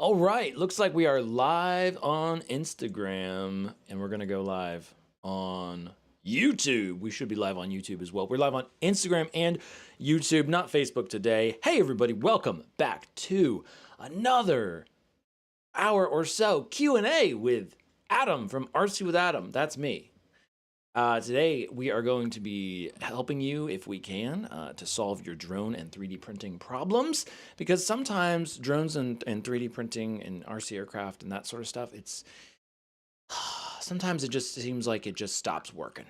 All right, looks like we are live on Instagram and we're going to go live on YouTube. We should be live on YouTube as well. We're live on Instagram and YouTube, not Facebook today. Hey everybody, welcome back to another hour or so Q&A with Adam from RCwithAdam. That's me. Today we are going to be helping you, if we can, to solve your drone and 3D printing problems, because sometimes drones and 3D printing and RC aircraft and that sort of stuff, it's sometimes it just seems like it just stops working,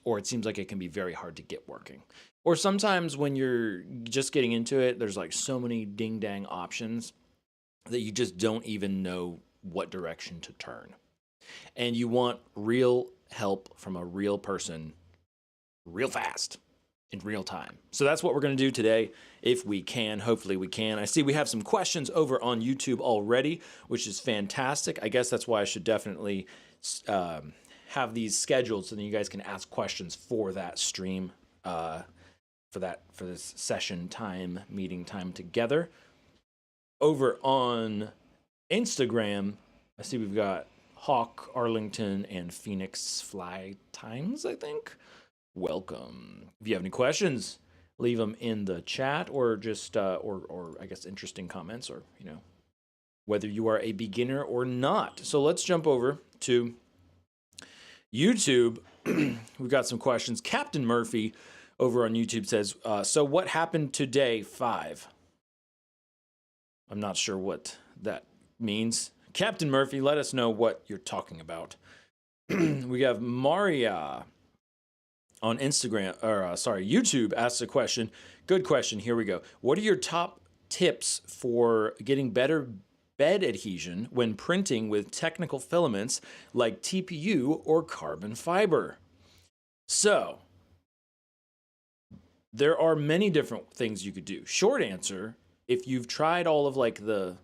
or it seems like it can be very hard to get working. Or sometimes when you're just getting into it, there's like so many ding dang options that you just don't even know what direction to turn. And you want real help from a real person real fast in real time. So that's what we're going to do today, if we can. Hopefully we can. I see we have some questions over on YouTube already, which is fantastic. I guess that's why I should definitely have these scheduled so that you guys can ask questions for that stream, for this session time, meeting time together. Over on Instagram, I see we've got Hawk, Arlington, and Phoenix Fly Times, I think. Welcome. If you have any questions, leave them in the chat, or just, or I guess interesting comments, or, whether you are a beginner or not. So let's jump over to YouTube. We've got some questions. Captain Murphy over on YouTube says, so what happened to day 5? I'm not sure what that means. Captain Murphy, let us know what you're talking about. We have Maria on Instagram, or YouTube asks a question. Good question. Here we go. What are your top tips for getting better bed adhesion when printing with technical filaments like TPU or carbon fiber? So there are many different things you could do. Short answer, if you've tried all of like the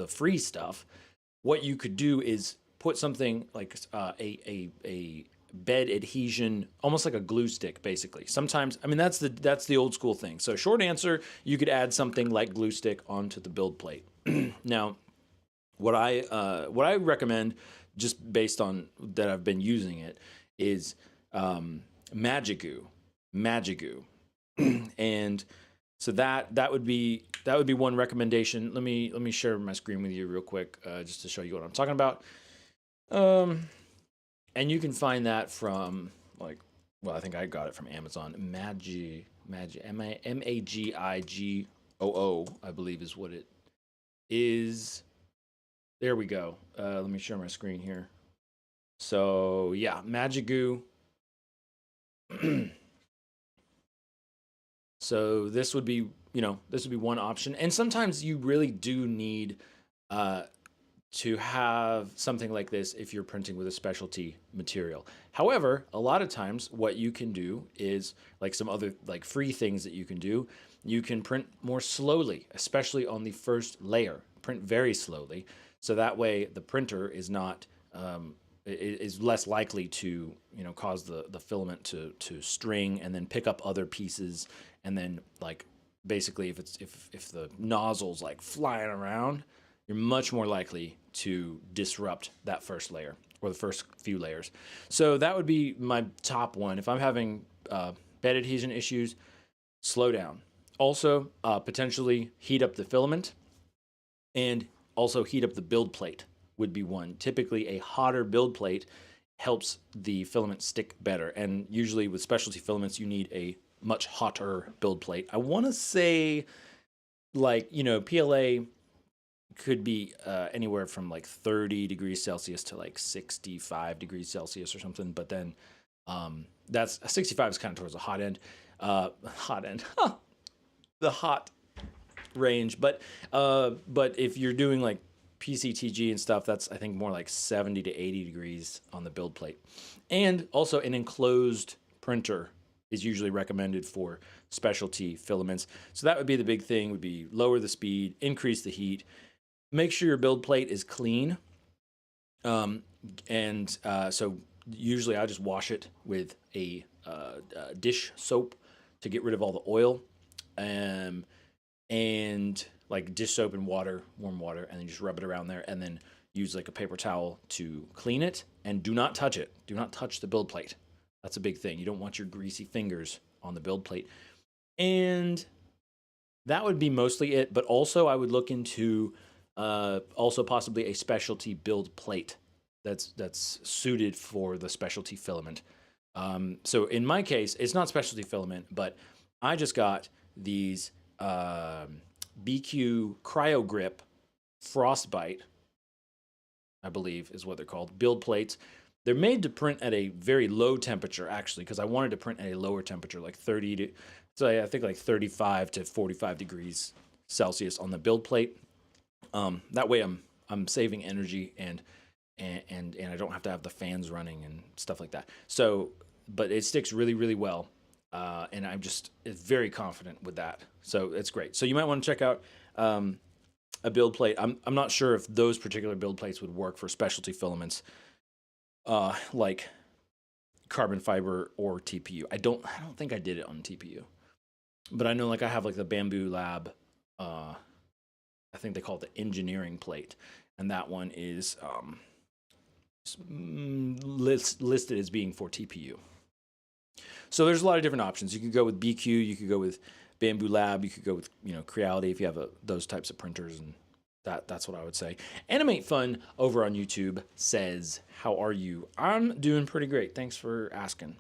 free stuff, what you could do is put something like a bed adhesion, almost like a glue stick, basically. Sometimes, I mean, that's the old school thing. So short answer, you could add something like glue stick onto the build plate. Now, what I recommend, just based on that I've been using it, is Magic Goo, and so that would be one recommendation. Let me share my screen with you real quick, just to show you what I'm talking about. And you can find that from I think I got it from Amazon. Magigoo, I believe is what it is. There we go. Let me share my screen here. So yeah, Magigoo. So this would be, one option. And sometimes you really do need to have something like this if you're printing with a specialty material. However, a lot of times what you can do is, like some other free things that you can do, you can print more slowly, especially on the first layer. Print very slowly, so that way the printer is not is less likely to cause the filament to string and then pick up other pieces, and then basically if the nozzle's flying around, you're much more likely to disrupt that first layer or the first few layers. So that would be my top one. If I'm having bed adhesion issues, slow down. Also, potentially heat up the filament, and also heat up the build plate would be one. Typically, a hotter build plate helps the filament stick better. And usually with specialty filaments, you need a much hotter build plate. I want to say, PLA could be anywhere from 30 degrees Celsius to 65 degrees Celsius or something. But then that's 65 is kind of towards the hot end. The hot range. But if you're doing PCTG and stuff, that's I think more 70 to 80 degrees on the build plate. And also an enclosed printer is usually recommended for specialty filaments. So that would be the big thing, would be lower the speed, increase the heat, make sure your build plate is clean. So usually I just wash it with a dish soap to get rid of all the oil. and like dish soap and water, warm water, and then just rub it around there, and then use like a paper towel to clean it, and do not touch it. Do not touch the build plate. That's a big thing. You don't want your greasy fingers on the build plate. And that would be mostly it, but also I would look into also possibly a specialty build plate that's suited for the specialty filament. So in my case, it's not specialty filament, but I just got these BQ Cryo Grip Frostbite, I believe is what they're called, build plates. They're made to print at a very low temperature, actually, because I wanted to print at a lower temperature, like 30 to, so I think like 35 to 45 degrees Celsius on the build plate. That way I'm saving energy and I don't have to have the fans running and stuff like that. So, but it sticks really, really well. And I'm just very confident with that. So it's great. So you might want to check out a build plate. I'm not sure if those particular build plates would work for specialty filaments like carbon fiber or TPU. I don't think I did it on TPU, but I know like I have like the Bamboo Lab. I think they call it the engineering plate, and that one is listed as being for TPU. So there's a lot of different options. You could go with BQ, you could go with Bamboo Lab, you could go with Creality if you have those types of printers, and that's what I would say. Animate Fun over on YouTube says, "How are you?" I'm doing pretty great. Thanks for asking.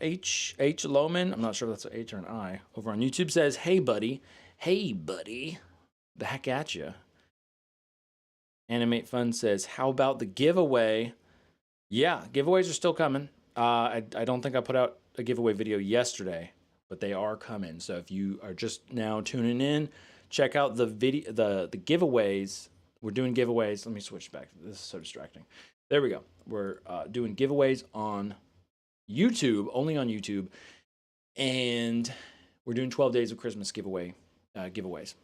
H Loman, I'm not sure if that's an H or an I, over on YouTube says, "Hey buddy, back at you." Animate Fun says, "How about the giveaway?" Yeah, giveaways are still coming. I don't think I put out a giveaway video yesterday, but they are coming. So if you are just now tuning in, check out the video, the giveaways. We're doing giveaways. Let me switch back. This is so distracting. There we go. We're doing giveaways on YouTube, only on YouTube, and we're doing 12 days of Christmas giveaways.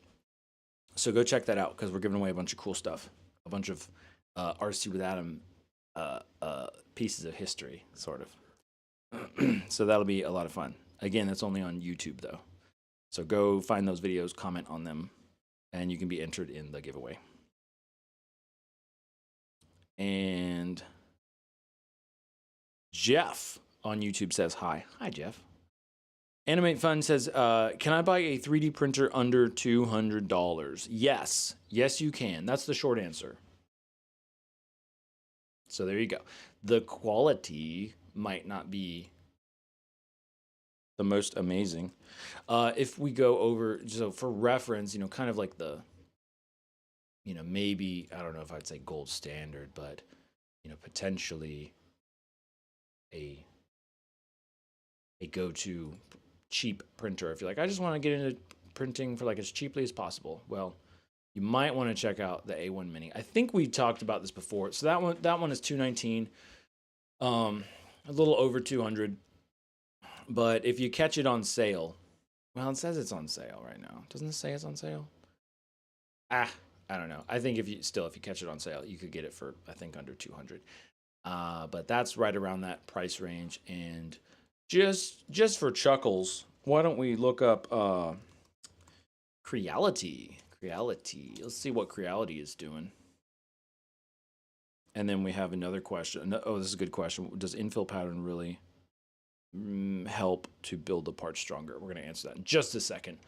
So go check that out because we're giving away a bunch of cool stuff, a bunch of RC with Adam pieces of history, sort of. So that'll be a lot of fun. Again, that's only on YouTube though. So go find those videos, comment on them, and you can be entered in the giveaway. And Jeff on YouTube says hi. Hi, Jeff. Animate Fun says, can I buy a 3D printer under $200? Yes. Yes, you can. That's the short answer. So there you go. The quality might not be the most amazing. If we go over, so for reference, kind of like the, maybe, I don't know if I'd say gold standard, but, potentially a go-to cheap printer. If you're like, I just want to get into printing for like as cheaply as possible. Well, you might want to check out the A1 Mini. I think we talked about this before. So that one is $219, a little over $200. But if you catch it on sale, well, it says it's on sale right now. Doesn't it say it's on sale? I don't know. I think if you catch it on sale, you could get it for, I think, under $200. But that's right around that price range. And just for chuckles, why don't we look up Creality? Let's see what Creality is doing. And then we have another question. Oh, this is a good question. Does infill pattern really help to build the part stronger? We're going to answer that in just a second.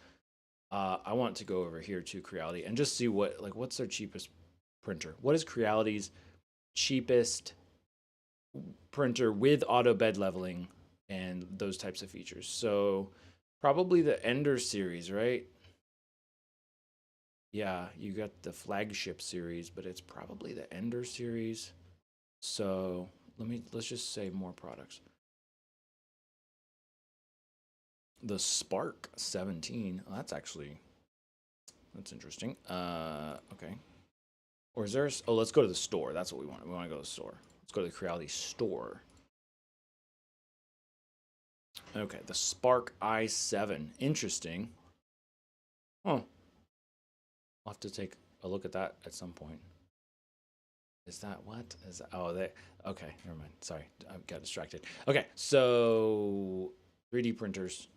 I want to go over here to Creality and just see what's their cheapest printer. What is Creality's cheapest printer with auto bed leveling and those types of features? So probably the Ender series, right? Yeah, you got the flagship series, but it's probably the Ender series. So let's just say more products. The Spark 17. Oh, that's interesting. Okay. Or is there? Let's go to the store. That's what we want. We want to go to the store. Let's go to the Creality store. Okay, the Spark i7. Interesting. Oh. I'll have to take a look at that at some point. Is that what? Okay, never mind. Sorry, I got distracted. Okay, so 3D printers.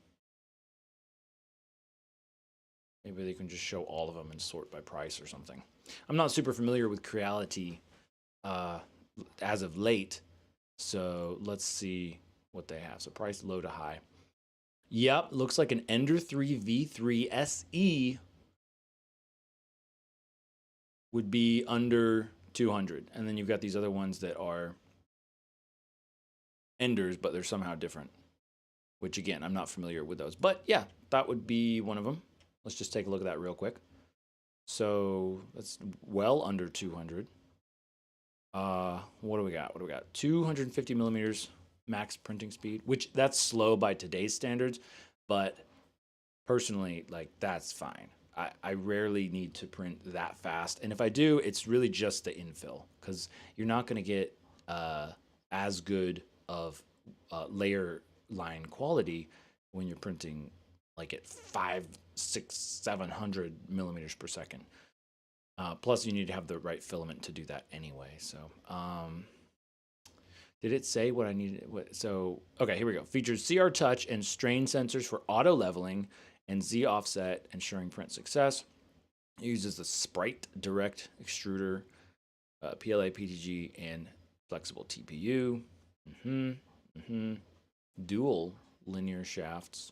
Maybe they can just show all of them and sort by price or something. I'm not super familiar with Creality as of late, so let's see what they have. So price low to high. Yep, looks like an Ender 3 V3 SE would be under 200. And then you've got these other ones that are Enders, but they're somehow different, which again, I'm not familiar with those. But yeah, that would be one of them. Let's just take a look at that real quick. So that's well under 200. What do we got? 250 millimeters max printing speed, which that's slow by today's standards, but personally, like that's fine. I rarely need to print that fast, and if I do, it's really just the infill because you're not going to get as good of layer line quality when you're printing like at 5, 6, 700 millimeters per second. Plus, you need to have the right filament to do that anyway. So, did it say what I needed? So, okay, here we go. Features CR touch and strain sensors for auto leveling and Z offset, ensuring print success. It uses the Sprite direct extruder, PLA, PTG, and flexible TPU. Dual linear shafts.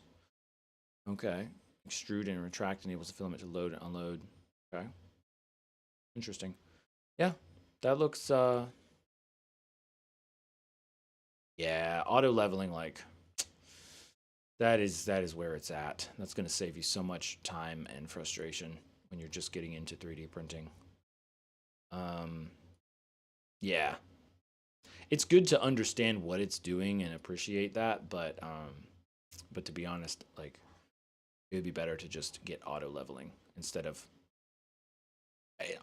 Okay. Extrude and retract enables the filament to load and unload. Okay. Interesting. Yeah, that looks yeah, auto leveling, like that is where it's at. That's going to save you so much time and frustration when you're just getting into 3D printing. Yeah. It's good to understand what it's doing and appreciate that, but to be honest, like it would be better to just get auto leveling instead of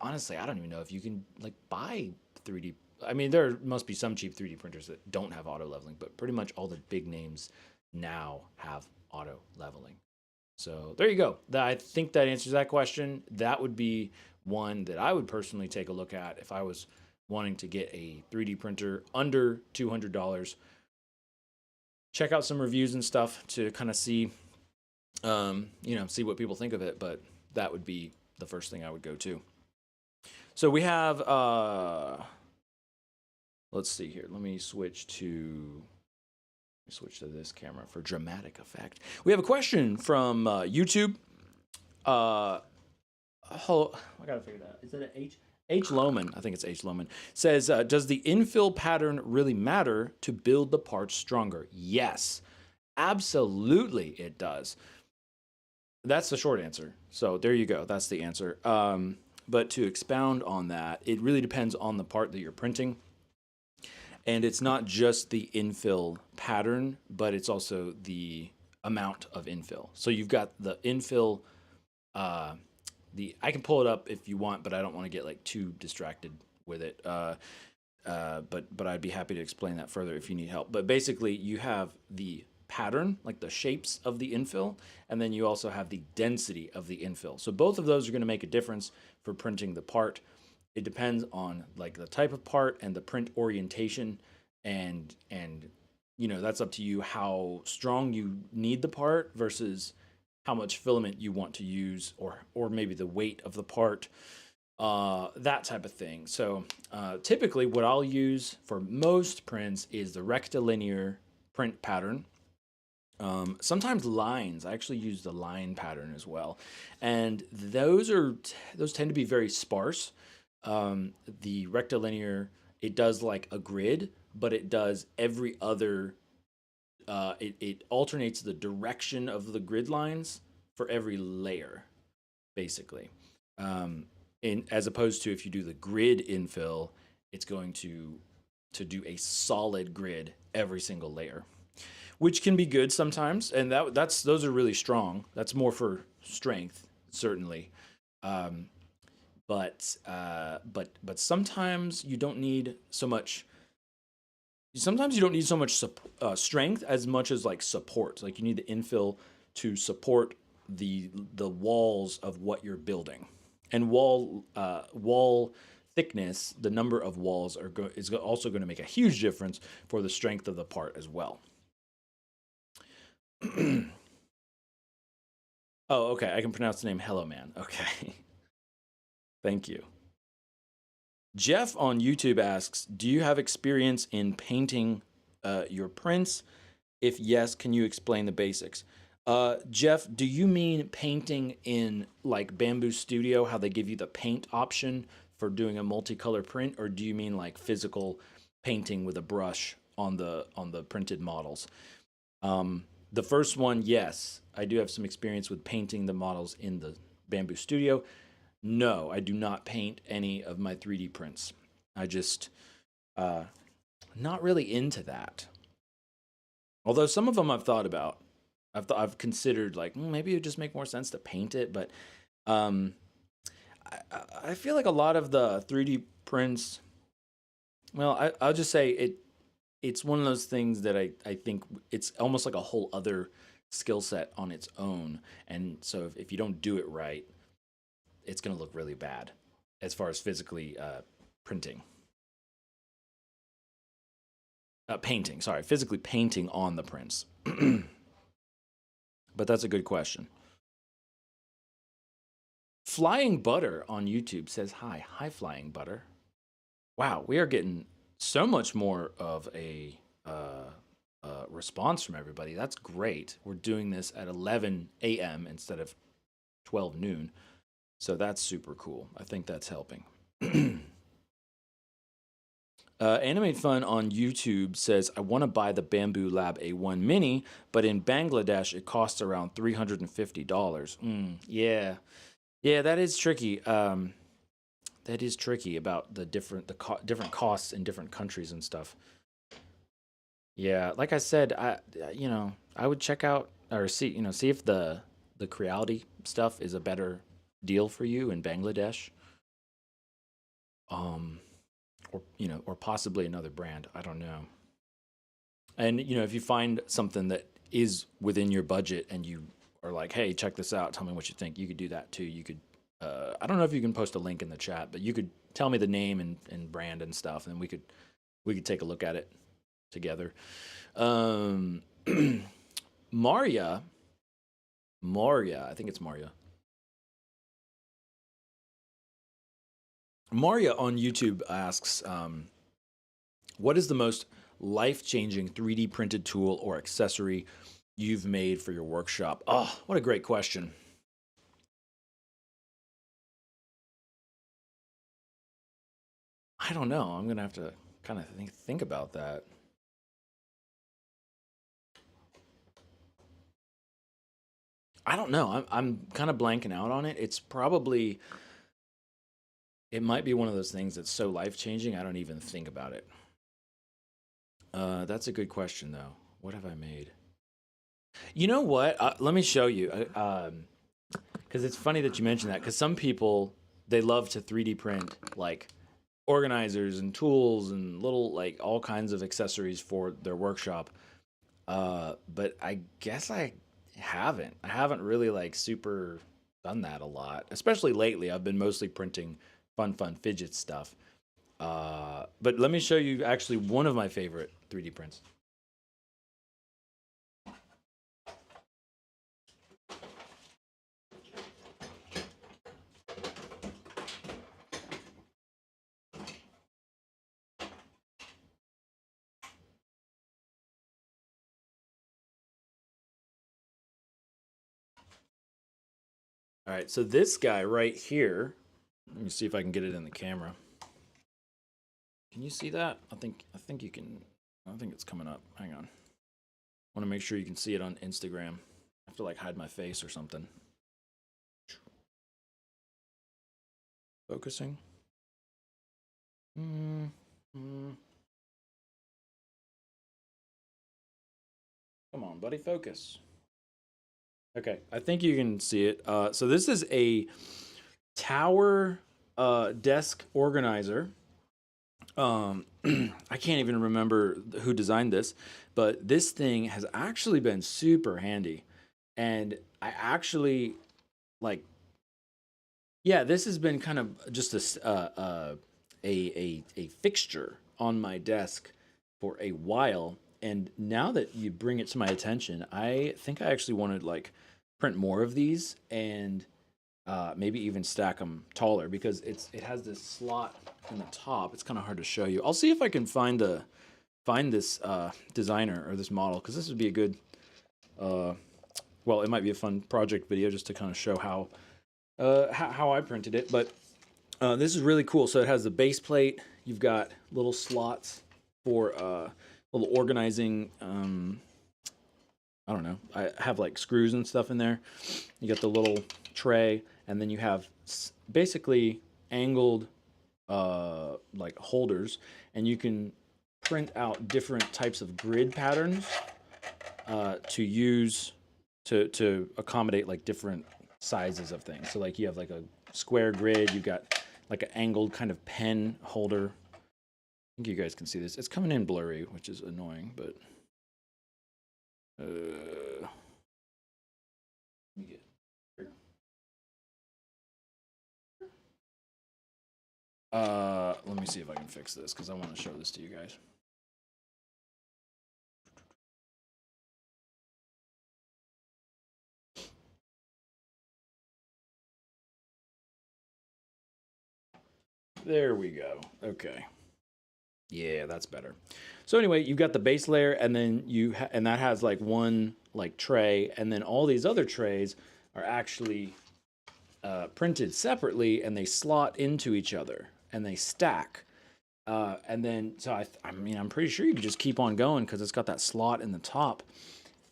honestly, I don't even know if you can like buy 3D. I mean, there must be some cheap 3D printers that don't have auto leveling, but pretty much all the big names now have auto leveling. So there you go. I think that answers that question. That would be one that I would personally take a look at if I was wanting to get a 3D printer under $200. Check out some reviews and stuff to kind of see, see what people think of it. But that would be the first thing I would go to. So we have, let's see here. Let me switch to this camera for dramatic effect. We have a question from YouTube. Hello, I gotta figure that out. Is that an H? H. Lohman, I think it's H. Lohman, says, does the infill pattern really matter to build the parts stronger? Yes, absolutely it does. That's the short answer. So there you go. That's the answer. But to expound on that, it really depends on the part that you're printing. And it's not just the infill pattern, but it's also the amount of infill. So you've got the infill, I can pull it up if you want, but I don't want to get like too distracted with it. But I'd be happy to explain that further if you need help. But basically you have the pattern, like the shapes of the infill, and then you also have the density of the infill. So both of those are going to make a difference for printing the part. It depends on like the type of part and the print orientation, and that's up to you how strong you need the part versus how much filament you want to use, or maybe the weight of the part, that type of thing. So typically what I'll use for most prints is the rectilinear print pattern. Sometimes lines. I actually use the line pattern as well, and those tend to be very sparse. The rectilinear, it does like a grid, but it does every other. It alternates the direction of the grid lines for every layer, basically. As opposed to if you do the grid infill, it's going to do a solid grid every single layer, which can be good sometimes, and those are really strong. That's more for strength, certainly. But sometimes you don't need so much. Sometimes you don't need so much strength as much as like support. Like you need the infill to support the walls of what you're building, and wall thickness. The number of walls is also going to make a huge difference for the strength of the part as well. Oh, okay. I can pronounce the name Hello Man. Okay. Thank you. Jeff on YouTube asks, do you have experience in painting your prints? If yes, can you explain the basics? Jeff, do you mean painting in like Bamboo Studio, how they give you the paint option for doing a multicolor print, or do you mean like physical painting with a brush on the printed models? The first one, yes, I do have some experience with painting the models in the Bamboo Studio. No, I do not paint any of my 3D prints. I just not really into that. Although some of them I've thought about. I've considered like maybe it would just make more sense to paint it, but um, I feel like a lot of the 3D prints. Well, I'll just say it's one of those things that I think it's almost like a whole other skill set on its own, and so if you don't do it right, it's going to look really bad as far as physically printing. Painting, sorry, physically painting on the prints. But that's a good question. Flying Butter on YouTube says hi. Hi, Flying Butter. Wow, we are getting so much more of a response from everybody. That's great. We're doing this at 11 a.m. instead of 12 noon. So that's super cool. I think that's helping. Animate Fun on YouTube says, I want to buy the Bamboo Lab A1 Mini, but in Bangladesh it costs around $350. Yeah. Yeah, that is tricky. That is tricky about the different costs in different countries and stuff. Yeah, like I said, I would check out or see if the Creality stuff is a better deal for you in Bangladesh. Um, or possibly another brand. I don't know. And if you find something that is within your budget and you are like, hey, check this out, tell me what you think, you could do that too. You could, I don't know if you can post a link in the chat, but you could tell me the name and brand and stuff, and we could take a look at it together. Maria, I think it's Maria. Maria on YouTube asks, what is the most life-changing 3D printed tool or accessory you've made for your workshop? Oh, what a great question. I don't know. I'm going to have to kind of think about that. I don't know. I'm kind of blanking out on it. It might be one of those things that's so life-changing I don't even think about it. That's a good question, though. What have I made? You know what? Let me show you. Because it's funny that you mentioned that. Because some people, they love to 3D print like organizers and tools and little like all kinds of accessories for their workshop. But I guess I haven't. I haven't really like super done that a lot, especially lately. I've been mostly printing fun fidget stuff. But let me show you actually one of my favorite 3D prints. All right, so this guy right here, let me see if I can get it in the camera. Can you see that? I think you can. I think it's coming up. Hang on. I want to make sure you can see it on Instagram. I have to like hide my face or something. Focusing. Come on, buddy, focus. Okay, I think you can see it. So this is a tower desk organizer. I can't even remember who designed this, but this thing has actually been super handy. And I actually like, yeah, this has been kind of just a fixture on my desk for a while. And now that you bring it to my attention, I think I actually want to like print more of these and maybe even stack them taller because it has this slot in the top. It's kind of hard to show you. I'll see if I can find this designer or this model because this would be a good, well, it might be a fun project video just to kind of show how I printed it. But this is really cool. So it has the base plate. You've got little slots for little organizing. I don't know. I have like screws and stuff in there. You got the little tray, and then you have basically angled like holders, and you can print out different types of grid patterns to use to accommodate like different sizes of things. So like you have like a square grid, you've got like an angled kind of pen holder. I think you guys can see this. It's coming in blurry, which is annoying, but let me get here. Let me see if I can fix this because I want to show this to you guys. There we go. Okay. Yeah, that's better. So anyway, you've got the base layer, and then and that has like one like tray, and then all these other trays are actually printed separately, and they slot into each other, and they stack. And then, so I mean, I'm pretty sure you can just keep on going because it's got that slot in the top,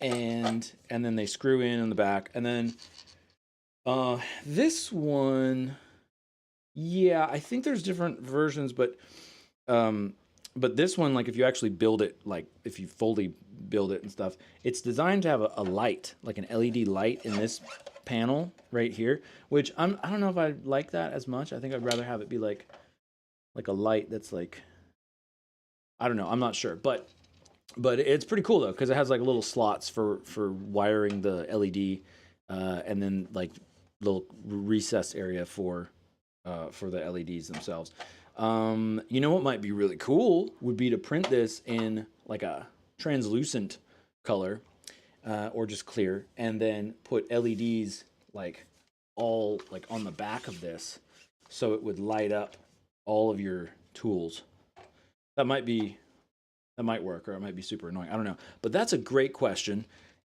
and then they screw in the back, and then this one, yeah, I think there's different versions, but this one, like if you actually build it, like if you fully build it and stuff, it's designed to have a light, like an LED light in this panel right here, which I don't know if I like that as much. I think I'd rather have it be like a light that's like, I don't know, I'm not sure, but it's pretty cool though because it has like little slots for wiring the LED, and then like little recess area for the LEDs themselves. You know what might be really cool would be to print this in like a translucent color, or just clear, and then put LEDs like all like on the back of this, so it would light up all of your tools. That might work, or it might be super annoying. I don't know, but that's a great question,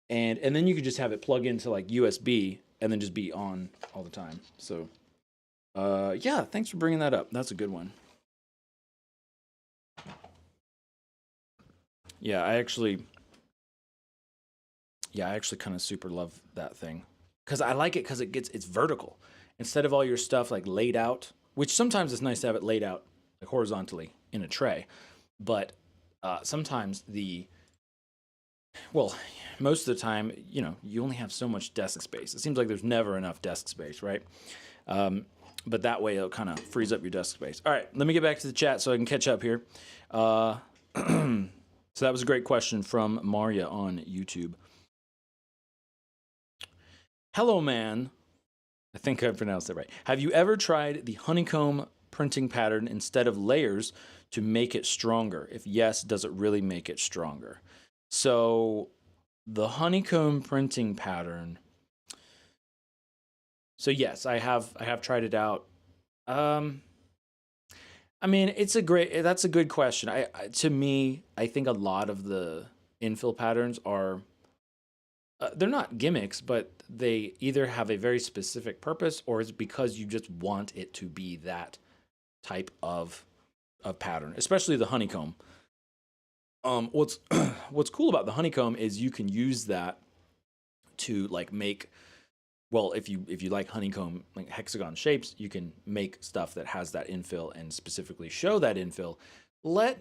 and then you could just have it plug into like USB and then just be on all the time. So. Yeah, thanks for bringing that up. That's a good one. Yeah, I actually kind of super love that thing because I like it because it's vertical instead of all your stuff like laid out, which sometimes it's nice to have it laid out like horizontally in a tray, but sometimes most of the time, you know, you only have so much desk space. It seems like there's never enough desk space, right? But that way it'll kind of frees up your desk space. All right, let me get back to the chat so I can catch up here. So that was a great question from Maria on YouTube. Hello, man. I think I pronounced it right. Have you ever tried the honeycomb printing pattern instead of layers to make it stronger? If yes, does it really make it stronger? So the honeycomb printing pattern. So yes, I have tried it out. I mean, that's a good question. To me, I think a lot of the infill patterns are they're not gimmicks, but they either have a very specific purpose or it's because you just want it to be that type of pattern, especially the honeycomb. What's what's cool about the honeycomb is you can use that to like make, well, if you like honeycomb, like hexagon shapes, you can make stuff that has that infill and specifically show that infill. Let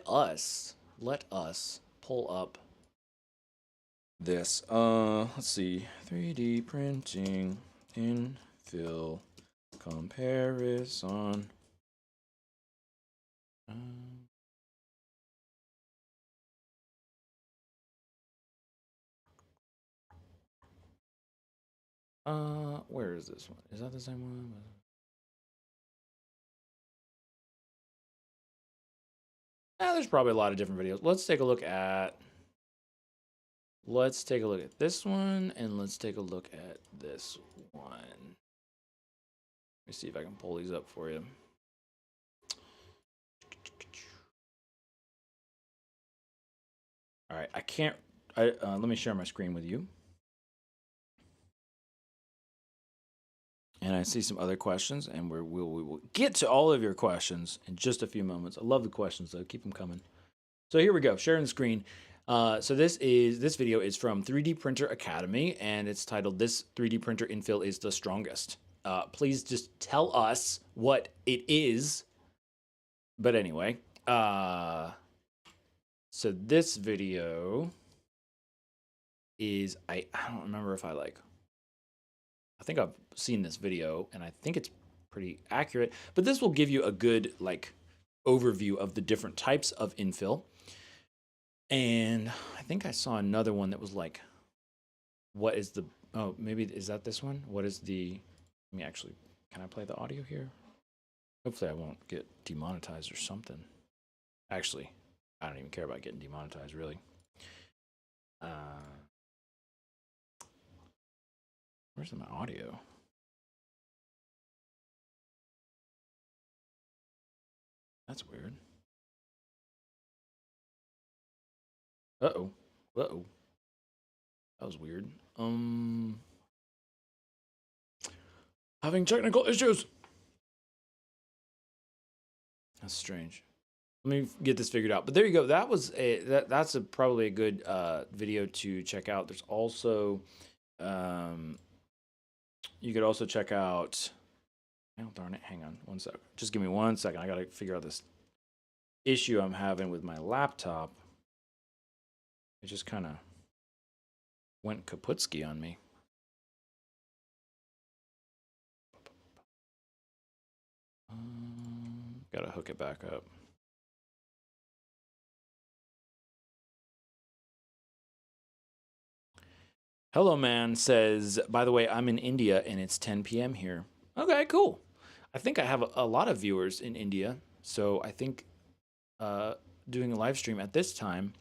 us pull up this. Let's see, 3D printing infill comparison. Where is this one? Is that the same one? There's probably a lot of different videos. Let's take a look at let's take a look at this one, and let's take a look at this one. Let me see if I can pull these up for you. All right, I can't. Let me share my screen with you. And I see some other questions, and we will get to all of your questions in just a few moments. I love the questions, though. Keep them coming. So here we go, sharing the screen. So this video is from 3D Printer Academy, and it's titled "This 3D printer infill is the strongest." Please just tell us what it is. But anyway, so this video is I don't remember if I think I've seen this video, and I think it's pretty accurate. But this will give you a good overview of the different types of infill. And I think I saw another one that was like, what is the, oh, maybe, is that this one? What is the, let me actually, can I play the audio here? Hopefully I won't get demonetized or something. Actually, I don't even care about getting demonetized, really. Where's my audio? That's weird. Uh-oh. Uh-oh. That was weird. Having technical issues. That's strange. Let me get this figured out. But there you go. That was that's probably a good video to check out. There's also you could also check out, oh darn it, hang on one sec. Just give me 1 second. I gotta figure out this issue I'm having with my laptop. It just kind of went kaputski on me. Gotta hook it back up. Hello Man says, by the way, I'm in India and it's 10 p.m. here. Okay, cool. I think I have a lot of viewers in India, so I think doing a live stream at this time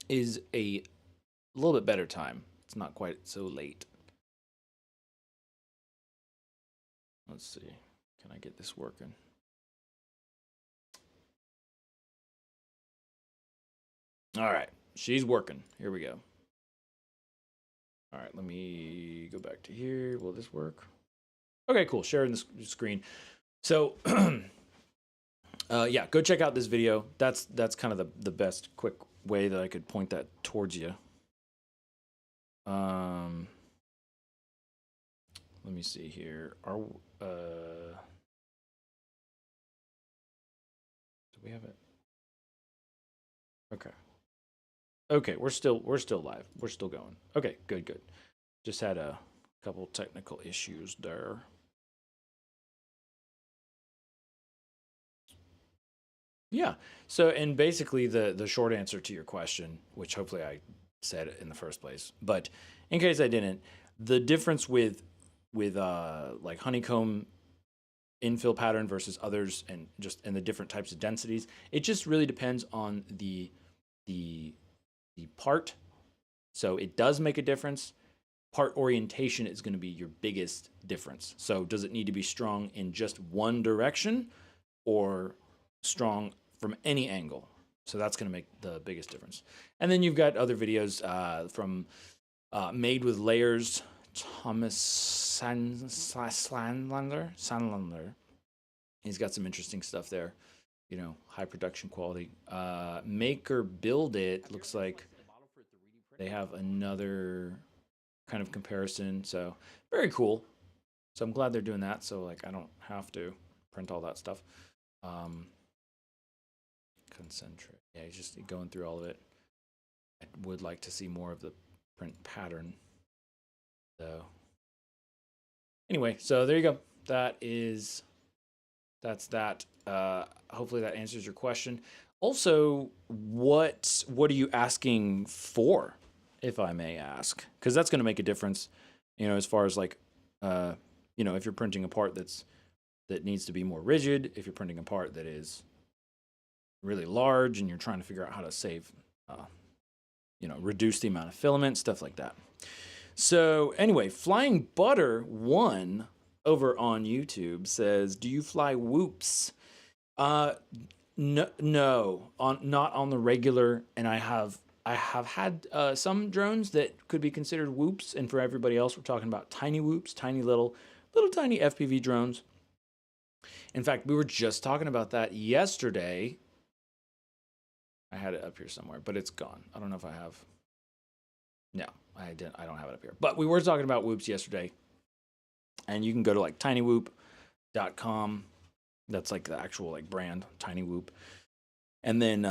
is a little bit better time. It's not quite so late. Let's see. Can I get this working? All right, she's working. Here we go. All right, let me go back to here. Will this work? Okay, cool. Sharing the screen. So, yeah, go check out this video. That's kind of the best quick way that I could point that towards you. Let me see here. Do we have it? Okay. Okay, we're still live. We're still going. Okay, good. Just had a couple technical issues there. Yeah. So, and basically the short answer to your question, which hopefully I said it in the first place, but in case I didn't, the difference with like honeycomb infill pattern versus others, and the different types of densities, it just really depends on the part. So it does make a difference. Part orientation is going to be your biggest difference. So does it need to be strong in just one direction or strong from any angle? So that's going to make the biggest difference. And then you've got other videos from Made with Layers, Thomas Sandlander. He's got some interesting stuff there. You know, high production quality. Make or Build It looks like they have another kind of comparison. So very cool. So I'm glad they're doing that. So like I don't have to print all that stuff. Concentric. Yeah, he's just going through all of it. I would like to see more of the print pattern. So anyway, so there you go. That's that. Hopefully that answers your question. Also, what are you asking for, if I may ask? Because that's going to make a difference, you know, as far as like, you know, if you're printing a part that needs to be more rigid, if you're printing a part that is really large and you're trying to figure out how to save reduce the amount of filament, stuff like that. So anyway, Flying Butter 1 over on YouTube says, "Do you fly whoops?" No, not on the regular. And I have had some drones that could be considered whoops, and for everybody else, we're talking about tiny whoops, tiny little tiny FPV drones. In fact, we were just talking about that yesterday. I had it up here somewhere, but it's gone. I don't know if I have. No, I didn't. I don't have it up here. But we were talking about whoops yesterday, and you can go to like tinywhoop.com. That's like the actual like brand, Tiny Whoop. And then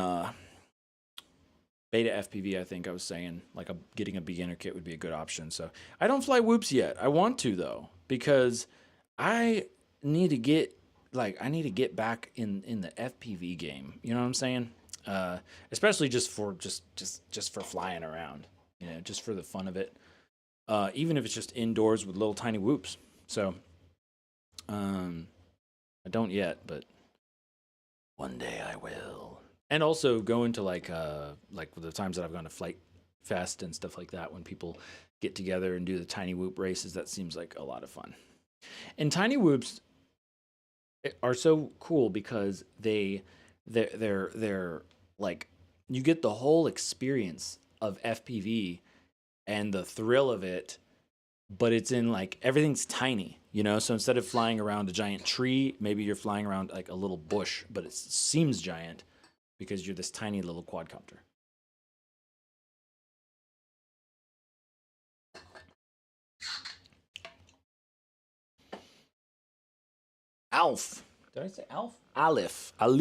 Beta FPV, I think I was saying, like getting a beginner kit would be a good option. So I don't fly whoops yet. I want to though, because I need to get back in the FPV game. You know what I'm saying? Especially just for flying around. Just for the fun of it. Even if it's just indoors with little tiny whoops. So I don't yet, but one day I will. And also go into like the times that I've gone to Flight Fest and stuff like that, when people get together and do the tiny whoop races, that seems like a lot of fun. And tiny whoops are so cool because they're like, you get the whole experience of FPV and the thrill of it, but it's in like, everything's tiny, so instead of flying around a giant tree, maybe you're flying around like a little bush, but it seems giant because you're this tiny little quadcopter. Alf. Did I say Alf? Alif. I'm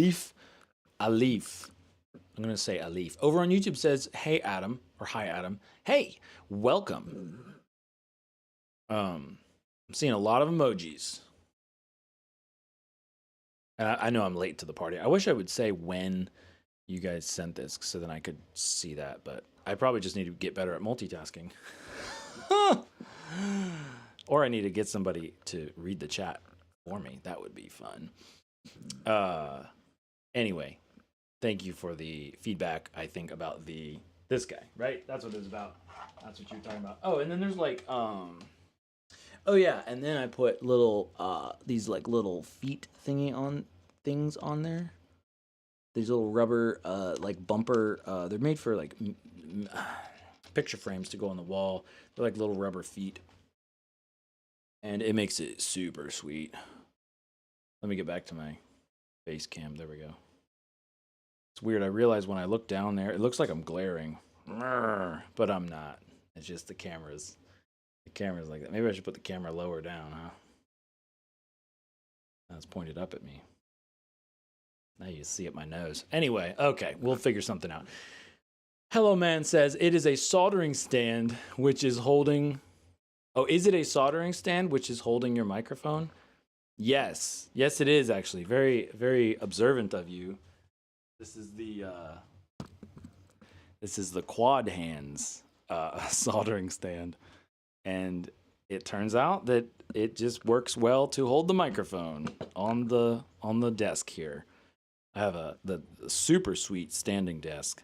going to say Alif. Over on YouTube says, "Hey Adam," or "Hi Adam." Hey, welcome. I'm seeing a lot of emojis. And I know I'm late to the party. I wish I would say when you guys sent this so then I could see that, but I probably just need to get better at multitasking. Or I need to get somebody to read the chat for me. That would be fun. Anyway, thank you for the feedback, I think, about this guy, right? That's what it's about. That's what you're talking about. Oh, and then there's like, oh yeah, and then I put little, these like little feet things on there. These little rubber, like bumper, they're made for like picture frames to go on the wall. They're like little rubber feet. And it makes it super sweet. Let me get back to my face cam. There we go. It's weird. I realize when I look down there, it looks like I'm glaring. But I'm not. It's just the camera's like that. Maybe I should put the camera lower down, huh? That's pointed up at me. Now you see it my nose. Anyway, okay, we'll figure something out. Hello Man says, "It is a soldering stand which is holding..." Oh, is it a soldering stand which is holding your microphone? Yes. Yes, it is actually. Very, very observant of you. This is the quad hands soldering stand. And it turns out that it just works well to hold the microphone on the desk here. I have the super sweet standing desk,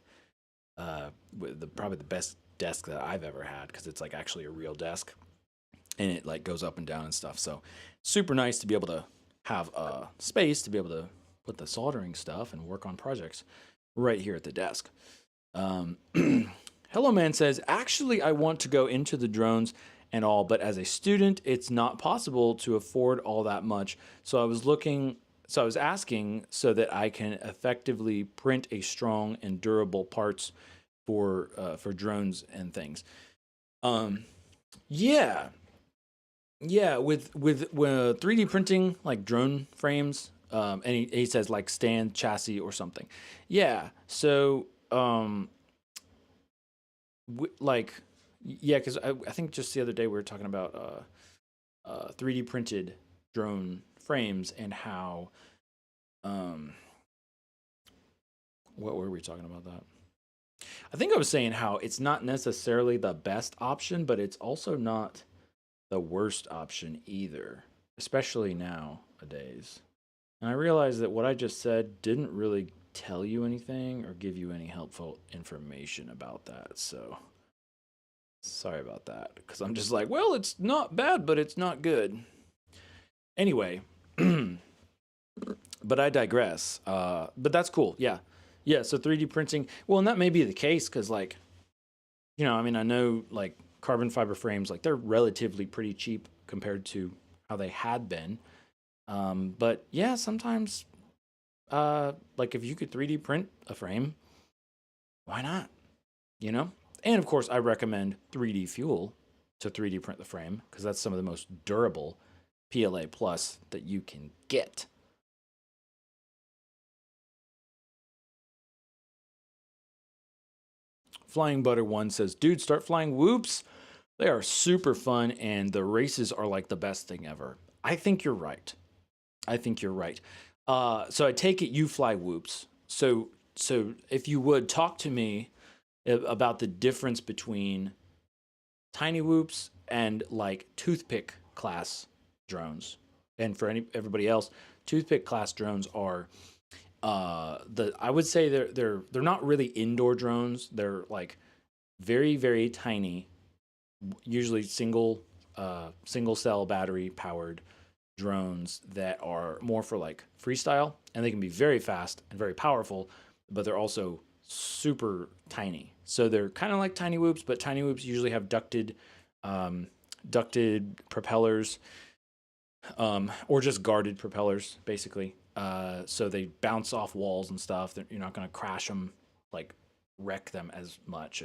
with probably the best desk that I've ever had, because it's like actually a real desk, and it like goes up and down and stuff. So super nice to be able to have space to be able to put the soldering stuff and work on projects right here at the desk. Hello Man says, "Actually, I want to go into the drones and all, but as a student, it's not possible to afford all that much. So I was asking so that I can effectively print a strong and durable parts for drones and things." Yeah, with 3D printing like drone frames, and he says like stand, chassis, or something. Yeah, so because I think just the other day we were talking about 3D printed drone frames and how what were we talking about that? I think I was saying how it's not necessarily the best option, but it's also not the worst option either, especially nowadays. And I realized that what I just said didn't really tell you anything or give you any helpful information about that. So sorry about that, because I'm just like, well, it's not bad, but it's not good. Anyway, but I digress. But that's cool. Yeah. Yeah. So 3D printing, well, and that may be the case because, like, you know, I mean, I know like carbon fiber frames, like they're relatively pretty cheap compared to how they had been. But yeah, sometimes, like if you could 3D print a frame, why not? You know? And of course, I recommend 3D Fuel to 3D print the frame because that's some of the most durable PLA Plus that you can get. Flying Butter One says, dude, start flying whoops. They are super fun and the races are like the best thing ever. I think you're right. I think you're right. So I take it you fly whoops. So if you would talk to me about the difference between tiny whoops and like toothpick class drones. And for everybody else, toothpick class drones are I would say they're not really indoor drones. They're like very very tiny, usually single cell battery powered drones that are more for like freestyle, and they can be very fast and very powerful, but they're also super tiny. So they're kind of like tiny whoops, but tiny whoops usually have ducted propellers, or just guarded propellers, basically. So they bounce off walls and stuff. You're not going to crash them, like wreck them as much,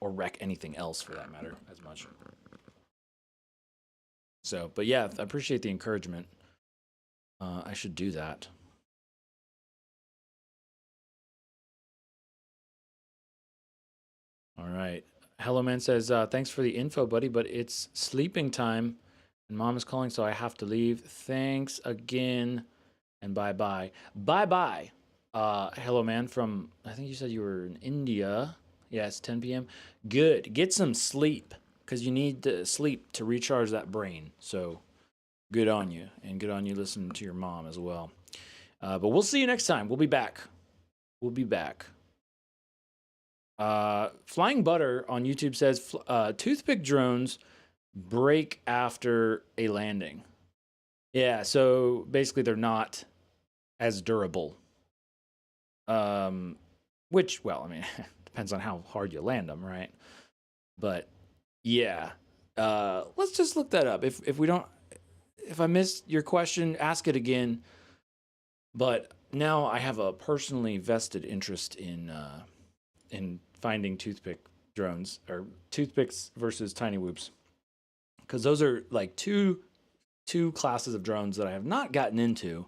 or wreck anything else for that matter as much. So, but yeah, I appreciate the encouragement. I should do that. All right. Hello Man says, thanks for the info, buddy, but it's sleeping time and mom is calling, so I have to leave. Thanks again and bye bye. Bye bye. Hello Man from, I think you said you were in India. Yeah, it's 10 p.m. Good. Get some sleep because you need to sleep to recharge that brain. So good on you, and good on you listening to your mom as well. But we'll see you next time. We'll be back. We'll be back. Flying Butter on YouTube says toothpick drones break after a landing. Yeah, so basically they're not as durable. Which, well, I mean, depends on how hard you land them, right? But yeah, let's just look that up. If I missed your question, ask it again. But now I have a personally vested interest in finding toothpick drones, or toothpicks versus tiny whoops, because those are like two classes of drones that I have not gotten into,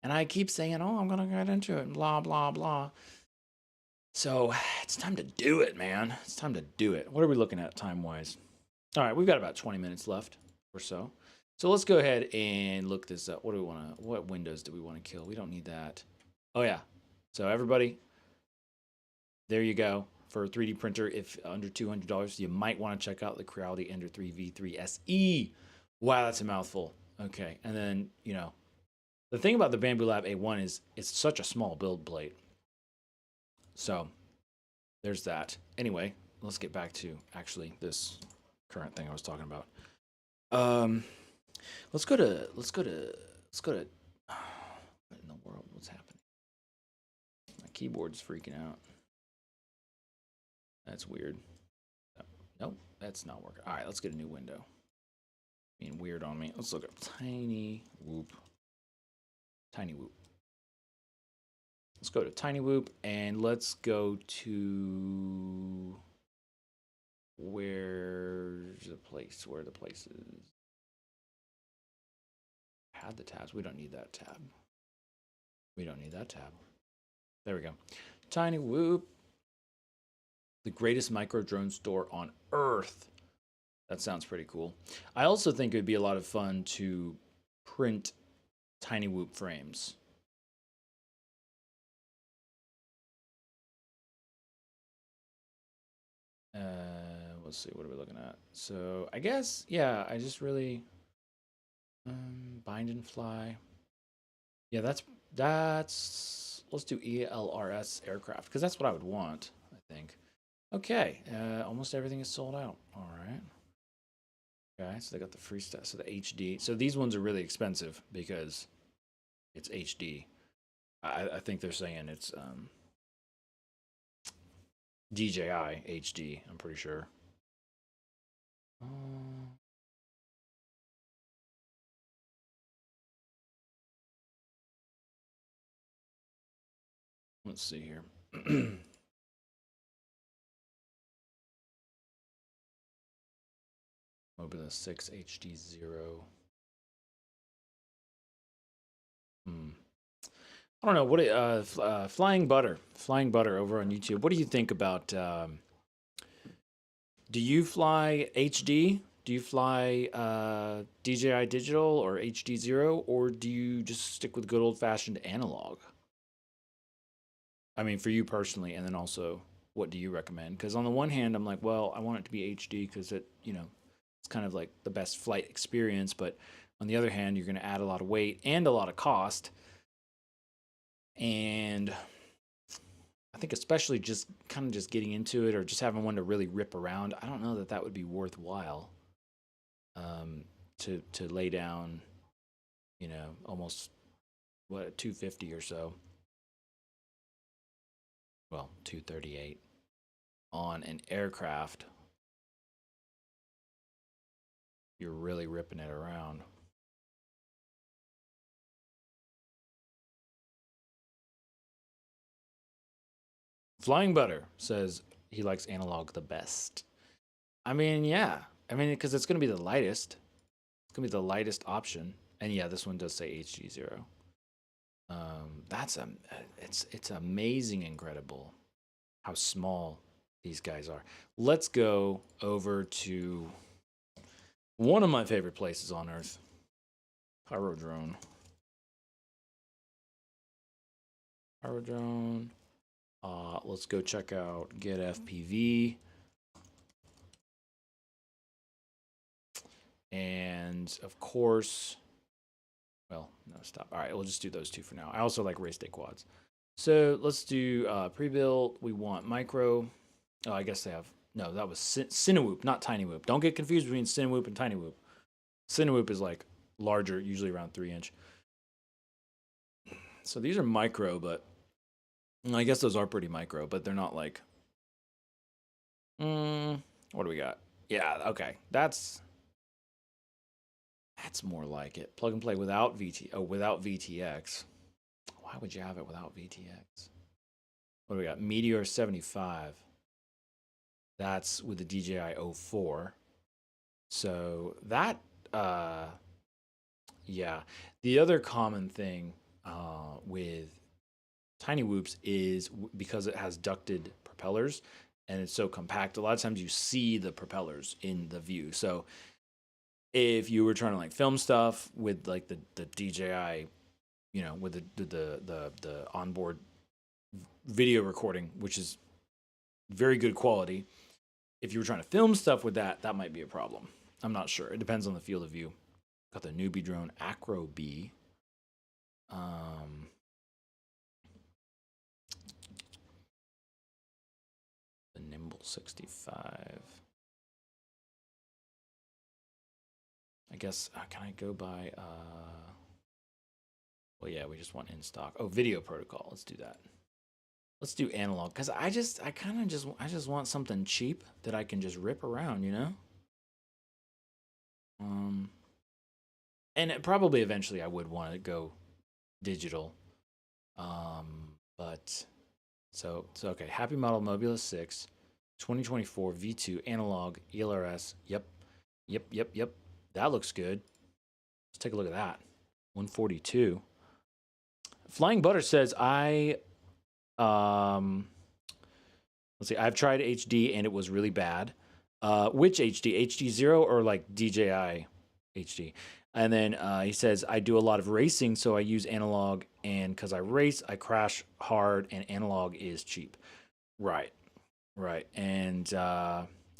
and I keep saying, oh, I'm gonna get into it, and blah blah blah. So it's time to do it, man. It's time to do it. What are we looking at time wise? All right, we've got about 20 minutes left or so. So let's go ahead and look this up. What windows do we want to kill? We don't need that. Oh yeah. So everybody, there you go. For a 3D printer, if under $200, you might want to check out the Creality Ender 3 V3 SE. Wow, that's a mouthful. Okay, and then, you know, the thing about the Bambu Lab A1 is it's such a small build plate. So there's that. Anyway, let's get back to actually this current thing I was talking about. Let's go to what in the world? What's happening? My keyboard's freaking out. That's weird. Nope, that's not working. All right, let's get a new window. Being weird on me. Let's look up Tiny Whoop. Tiny Whoop. Let's go to Tiny Whoop and let's go to where the place is. Had the tabs. We don't need that tab. We don't need that tab. There we go. Tiny Whoop. The greatest micro drone store on Earth. That sounds pretty cool. I also think it would be a lot of fun to print Tiny Whoop frames. Let's see, what are we looking at? So I guess, yeah, I just really bind and fly. Yeah, that's let's do ELRS aircraft because that's what I would want, I think. Okay, almost everything is sold out. All right. Okay, so they got the free stuff. So the HD. So these ones are really expensive because it's HD. I think they're saying it's DJI HD. I'm pretty sure. Let's see here. Mobila 6 HD 0. I don't know what Flying Butter over on YouTube. What do you think about? Do you fly HD? Do you fly DJI Digital or HD 0, or do you just stick with good old fashioned analog? I mean, for you personally, and then also, what do you recommend? Because on the one hand, I'm like, well, I want it to be HD because it, it's kind of like the best flight experience. But on the other hand, you're going to add a lot of weight and a lot of cost. And I think especially just kind of just getting into it or just having one to really rip around, I don't know that that would be worthwhile to lay down, almost, what, 250 or so. Well, 238 on an aircraft. You're really ripping it around. Flying Butter says he likes analog the best. I mean, yeah. I mean, because it's going to be the lightest. It's going to be the lightest option. And yeah, this one does say HG 0. It's amazing, incredible how small these guys are. Let's go over to one of my favorite places on Earth, Pyrodrone. Pyrodrone. Let's go check out Get FPV. And of course, well, no, stop. All right, we'll just do those two for now. I also like race day quads. So let's do pre-built. We want micro. Oh, I guess they have, no, that was Cinewhoop, not Tiny Whoop. Don't get confused between Cinewhoop and Tiny Whoop. Cinewhoop is like larger, usually around 3-inch. So these are micro, but I guess those are pretty micro, but they're not like, what do we got? Yeah, okay. That's more like it. Plug and play without without VTX. Why would you have it without VTX? What do we got? Meteor 75. That's with the DJI 04. So that, yeah. The other common thing with Tiny Whoops is because it has ducted propellers and it's so compact, a lot of times you see the propellers in the view. So if you were trying to like film stuff with like the DJI, with the onboard video recording, which is very good quality, if you were trying to film stuff with that, that might be a problem. I'm not sure. It depends on the field of view. Got the newbie drone Acro B. The Nimble 65. I guess, can I go by, well, yeah, we just want in stock. Oh, video protocol. Let's do that. Let's do analog, because I just want something cheap that I can just rip around, and probably eventually I would want to go digital. But so okay, Happy Model Mobula 6, 2024 V2 analog ELRS. Yep. That looks good. Let's take a look at that. 142. Flying Butter says let's see, I've tried HD and it was really bad. Which HD? HD 0 or like DJI HD? And then he says, I do a lot of racing, so I use analog, and because I race, I crash hard, and analog is cheap. Right. And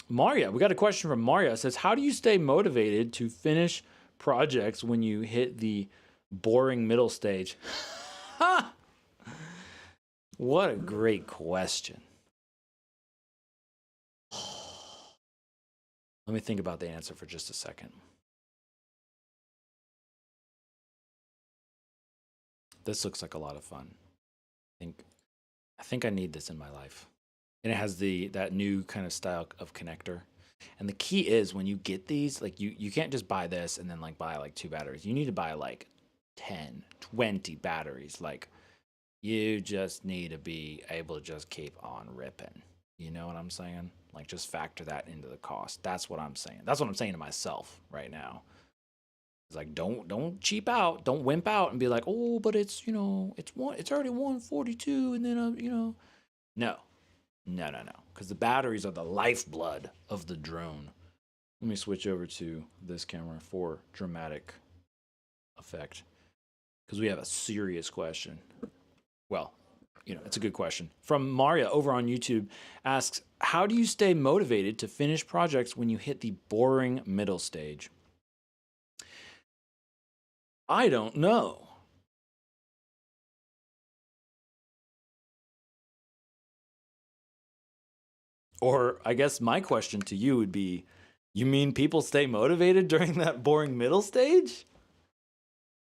Maria, we got a question from Maria. It says, how do you stay motivated to finish projects when you hit the boring middle stage? What a great question. Let me think about the answer for just a second. This looks like a lot of fun. I think I need this in my life. And it has that new kind of style of connector. And the key is when you get these, like you can't just buy this and then like buy like 2 batteries. You need to buy like 10, 20 batteries. Like you just need to be able to just keep on ripping. You know what I'm saying? Like just factor that into the cost. That's what I'm saying. That's what I'm saying to myself right now. It's like don't cheap out, don't wimp out and be like, oh, but it's it's already 142, and then no, no, because the batteries are the lifeblood of the drone. Let me switch over to this camera for dramatic effect because we have a serious question. Well, it's a good question. From Maria over on YouTube asks, how do you stay motivated to finish projects when you hit the boring middle stage? I don't know. Or I guess my question to you would be, you mean people stay motivated during that boring middle stage?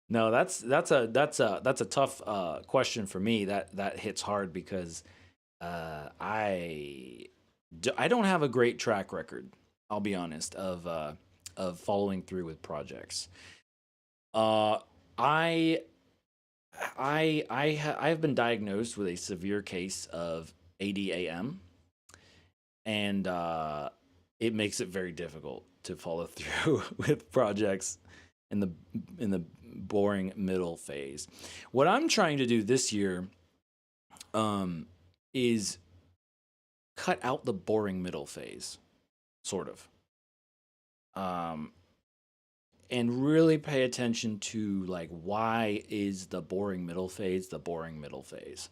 No, that's a tough question for me. That hits hard because I don't have a great track record. I'll be honest of following through with projects. Uh, I I've been diagnosed with a severe case of ADAM, and it makes it very difficult to follow through with projects in the boring middle phase. What I'm trying to do this year is cut out the boring middle phase, sort of, and really pay attention to like why is the boring middle phase the boring middle phase.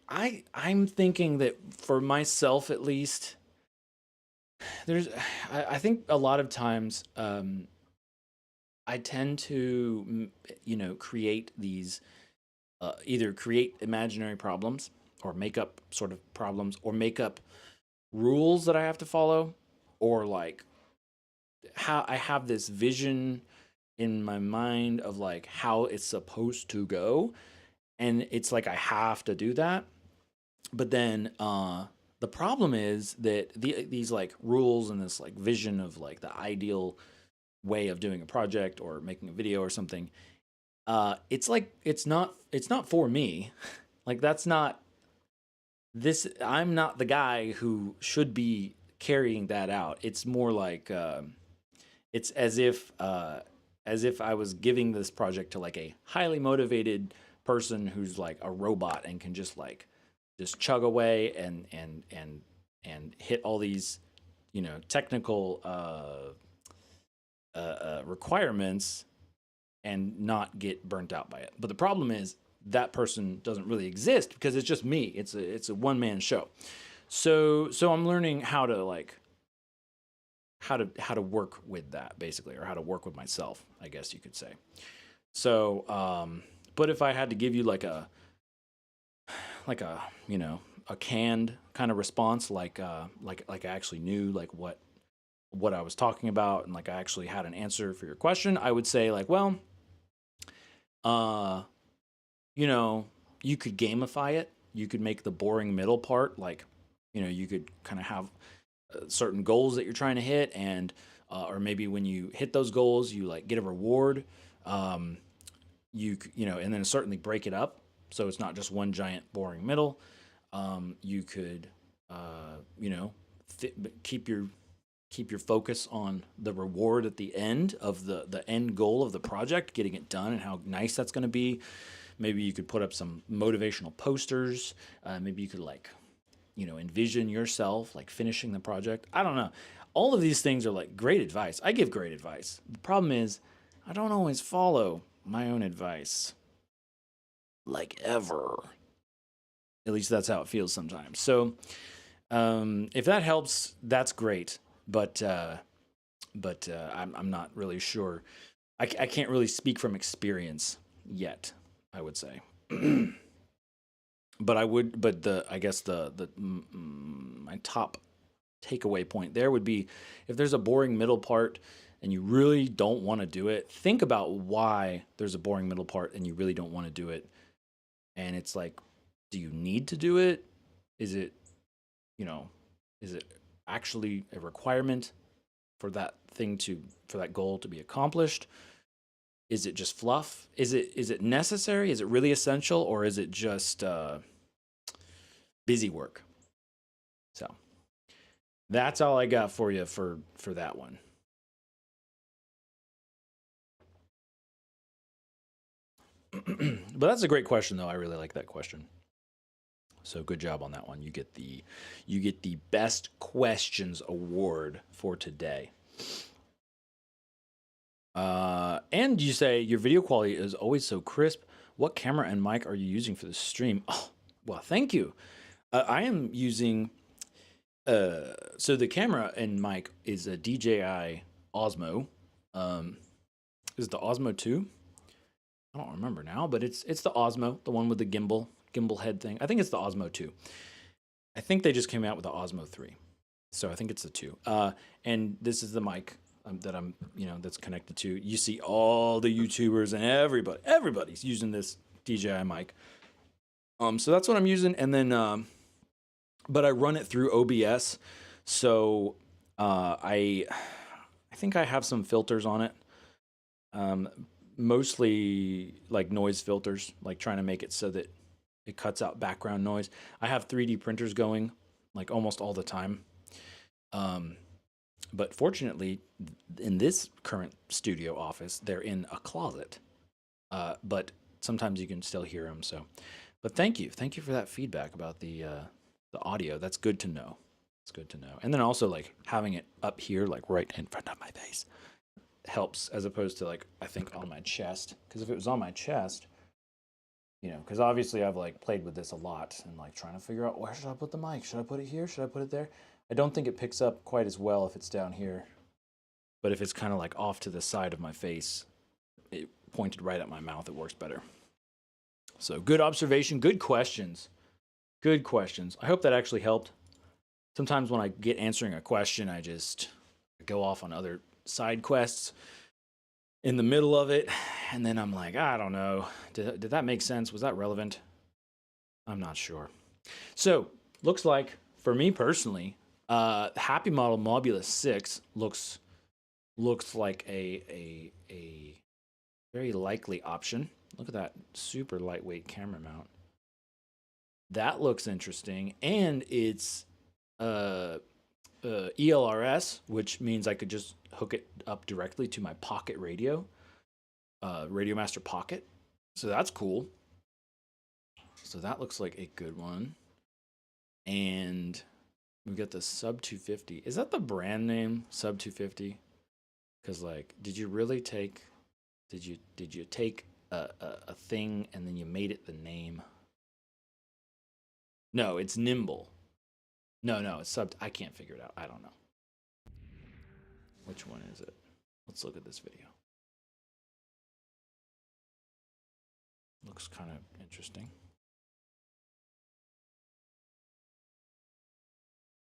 I'm thinking that for myself at least, there's I think a lot of times I tend to create these either create imaginary problems or make up sort of problems or make up rules that I have to follow, or like how I have this vision in my mind of like how it's supposed to go, and it's like I have to do that. But then the problem is that these like rules and this like vision of like the ideal way of doing a project or making a video or something, it's like it's not for me. Like that's not this. I'm not the guy who should be carrying that out. It's more like it's as if I was giving this project to like a highly motivated person who's like a robot and can just chug away and hit all these technical requirements and not get burnt out by it. But the problem is that person doesn't really exist because it's just me. It's a one man show. So I'm learning how to work with that basically, or how to work with myself, I guess you could say. So but if I had to give you like a a canned kind of response, like I actually knew like what I was talking about, and like I actually had an answer for your question, I would say like, well, uh, you could gamify it. You could make the boring middle part like, you could kind of have certain goals that you're trying to hit, and or maybe when you hit those goals, you like get a reward. And then certainly break it up so it's not just one giant boring middle. You could, keep your focus on the reward at the end of the end goal of the project, getting it done, and how nice that's going to be. Maybe you could put up some motivational posters. Maybe you could envision yourself like finishing the project. I don't know. All of these things are like great advice. I give great advice. The problem is I don't always follow my own advice, like ever. At least that's how it feels sometimes. So if that helps, that's great. But I'm not really sure. I can't really speak from experience yet, I would say. But I guess my top takeaway point there would be, if there's a boring middle part and you really don't want to do it, think about why there's a boring middle part and you really don't want to do it. And it's like, do you need to do it? Is it, is it actually a requirement for that goal to be accomplished? Is it just fluff? Is it necessary? Is it really essential? Or is it just busy work? So that's all I got for you for that one. But that's a great question, though. I really like that question. So good job on that one. You get the best questions award for today. And you say your video quality is always so crisp. What camera and mic are you using for the stream? Oh, well, thank you. I am using. So the camera and mic is a DJI Osmo. Is it the Osmo 2? I don't remember now, but it's the Osmo, the one with the gimbal head thing. I think it's the Osmo 2. I think they just came out with the Osmo 3. So I think it's the 2. And this is the mic that I'm, that's connected to. You see all the YouTubers and everybody's using this DJI mic. So that's what I'm using. And then, but I run it through OBS. So I think I have some filters on it. Mostly like noise filters, like trying to make it so that it cuts out background noise. I have 3D printers going like almost all the time. But fortunately, in this current studio office, they're in a closet. But sometimes you can still hear them. So, but thank you for that feedback about the audio. That's good to know. It's good to know. And then also like having it up here, like right in front of my face, helps, as opposed to like, I think on my chest. Because if it was on my chest, because obviously I've like played with this a lot and like trying to figure out, where should I put the mic? Should I put it here? Should I put it there? I don't think it picks up quite as well if it's down here. But if it's kind of like off to the side of my face, it pointed right at my mouth, it works better. So good observation, good questions. Good questions. I hope that actually helped. Sometimes when I get answering a question, I just go off on other side quests in the middle of it, and then I'm like, I don't know, did that make sense? Was that relevant? I'm not sure. So looks like for me personally, Happy Model Mobulus 6 looks like a very likely option. Look at that super lightweight camera mount. That looks interesting, and it's ELRS, which means I could just hook it up directly to my pocket radio, Radio Master Pocket. So that's cool. So that looks like a good one. And we got the Sub 250. Is that the brand name, Sub 250? Because like, did you take a thing and then you made it the name? No, it's Nimble. No, it's Sub. I can't figure it out. I don't know. Which one is it? Let's look at this video. Looks kind of interesting.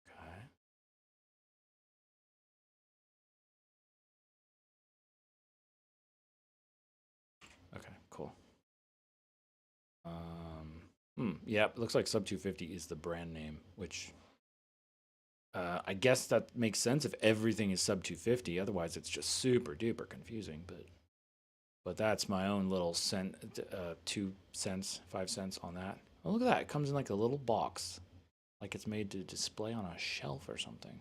Okay. Okay, cool. Yeah, it looks like Sub 250 is the brand name, which I guess that makes sense if everything is Sub 250. Otherwise, it's just super duper confusing. But that's my own little 2 cents, 5 cents on that. Oh, look at that! It comes in like a little box, like it's made to display on a shelf or something.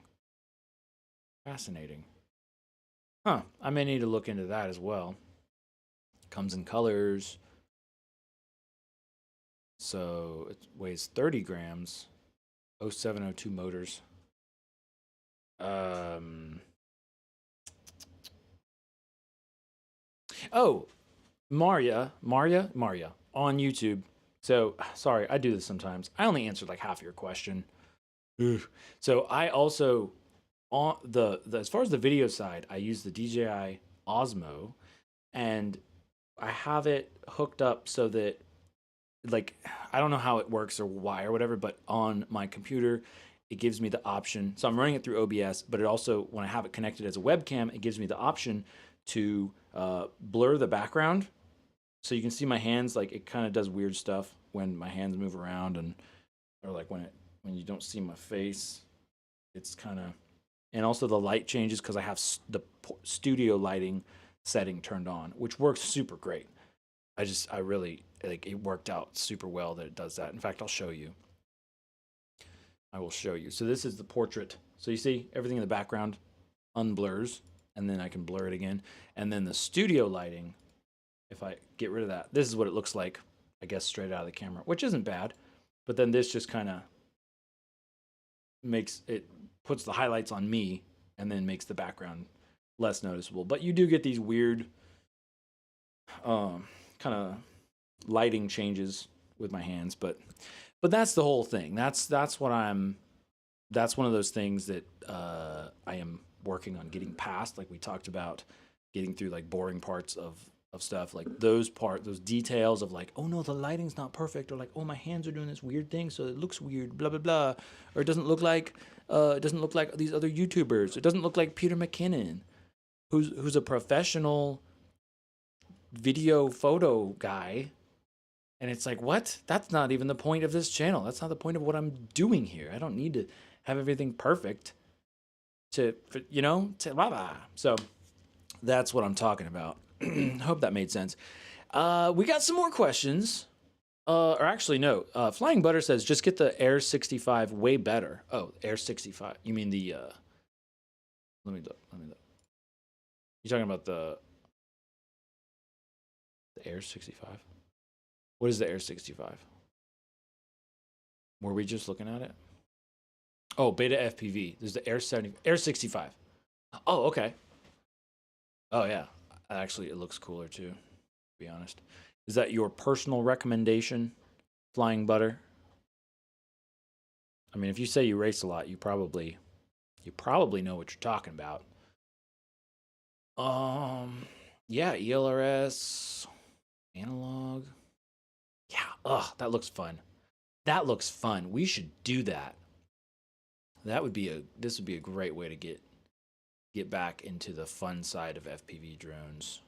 Fascinating. Huh? I may need to look into that as well. Comes in colors. So it weighs 30 grams. 0702 motors. Oh, Maria on YouTube. So sorry, I do this sometimes. I only answered like half your question. Oof. So I also on the as far as the video side, I use the DJI Osmo, and I have it hooked up so that like, I don't know how it works or why or whatever, but on my computer, it gives me the option. So I'm running it through OBS, but it also, when I have it connected as a webcam, it gives me the option to blur the background. So you can see my hands, like it kind of does weird stuff when my hands move around, and or like when you don't see my face, it's kind of, and also the light changes because I have the studio lighting setting turned on, which works super great. I really, like, it worked out super well that it does that. In fact, I'll show you. I will show you. So this is the portrait. So you see everything in the background unblurs, and then I can blur it again. And then the studio lighting, if I get rid of that, this is what it looks like, I guess, straight out of the camera, which isn't bad. But then this just kind of makes it, puts the highlights on me, and then makes the background less noticeable. But you do get these weird kind of lighting changes with my hands, but that's the whole thing. That's what that's one of those things that I am working on getting past. Like we talked about, getting through like boring parts of stuff, like those details of like, oh no, the lighting's not perfect, or like, oh, my hands are doing this weird thing, so it looks weird, blah blah blah, or it doesn't look like these other YouTubers. It doesn't look like Peter McKinnon, who's a professional video photo guy. And it's like, what? That's not even the point of this channel. That's not the point of what I'm doing here. I don't need to have everything perfect to blah blah. So that's what I'm talking about. Hope that made sense. We got some more questions. Or actually, no. Flying Butter says, just get the Air 65 way better. Oh, Air 65. You mean the, let me look. You're talking about the Air 65? What is the Air 65? Were we just looking at it? Oh, Beta FPV. There's the Air 65. Oh, okay. Oh, yeah. Actually, it looks cooler too, to be honest. Is that your personal recommendation, Flying Butter? I mean, if you say you race a lot, you probably know what you're talking about. Yeah, ELRS, analog. Yeah, that looks fun. That looks fun. We should do that. This would be a great way to get back into the fun side of FPV drones.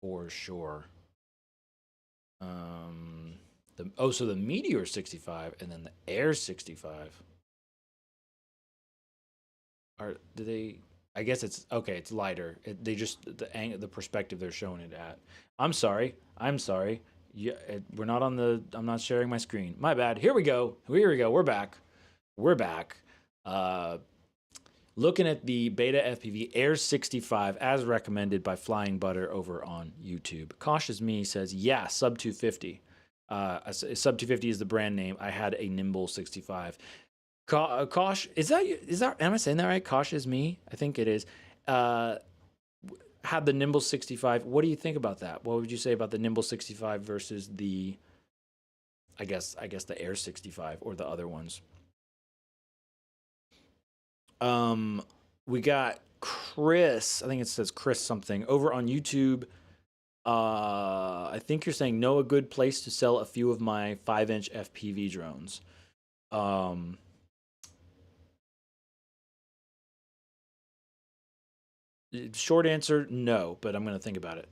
For sure. So the Meteor 65 and then the Air 65. I guess it's okay, it's lighter. They just, the perspective they're showing it at. I'm sorry. Yeah, I'm not sharing my screen. My bad. Here we go. We're back. Looking at the Beta FPV Air 65 as recommended by Flying Butter over on YouTube. Cautious Me says, yeah, sub 250. Sub 250 is the brand name. I had a Nimble 65. Kosh, is that, am I saying that right? Cautious Me? I think it is. Had the Nimble 65. What do you think about that? What would you say about the Nimble 65 versus the, I guess the Air 65 or the other ones? We got Chris, I think it says Chris something, over on YouTube. I think you're saying, know a good place to sell a few of my 5-inch FPV drones. Short answer, no, but I'm going to think about it.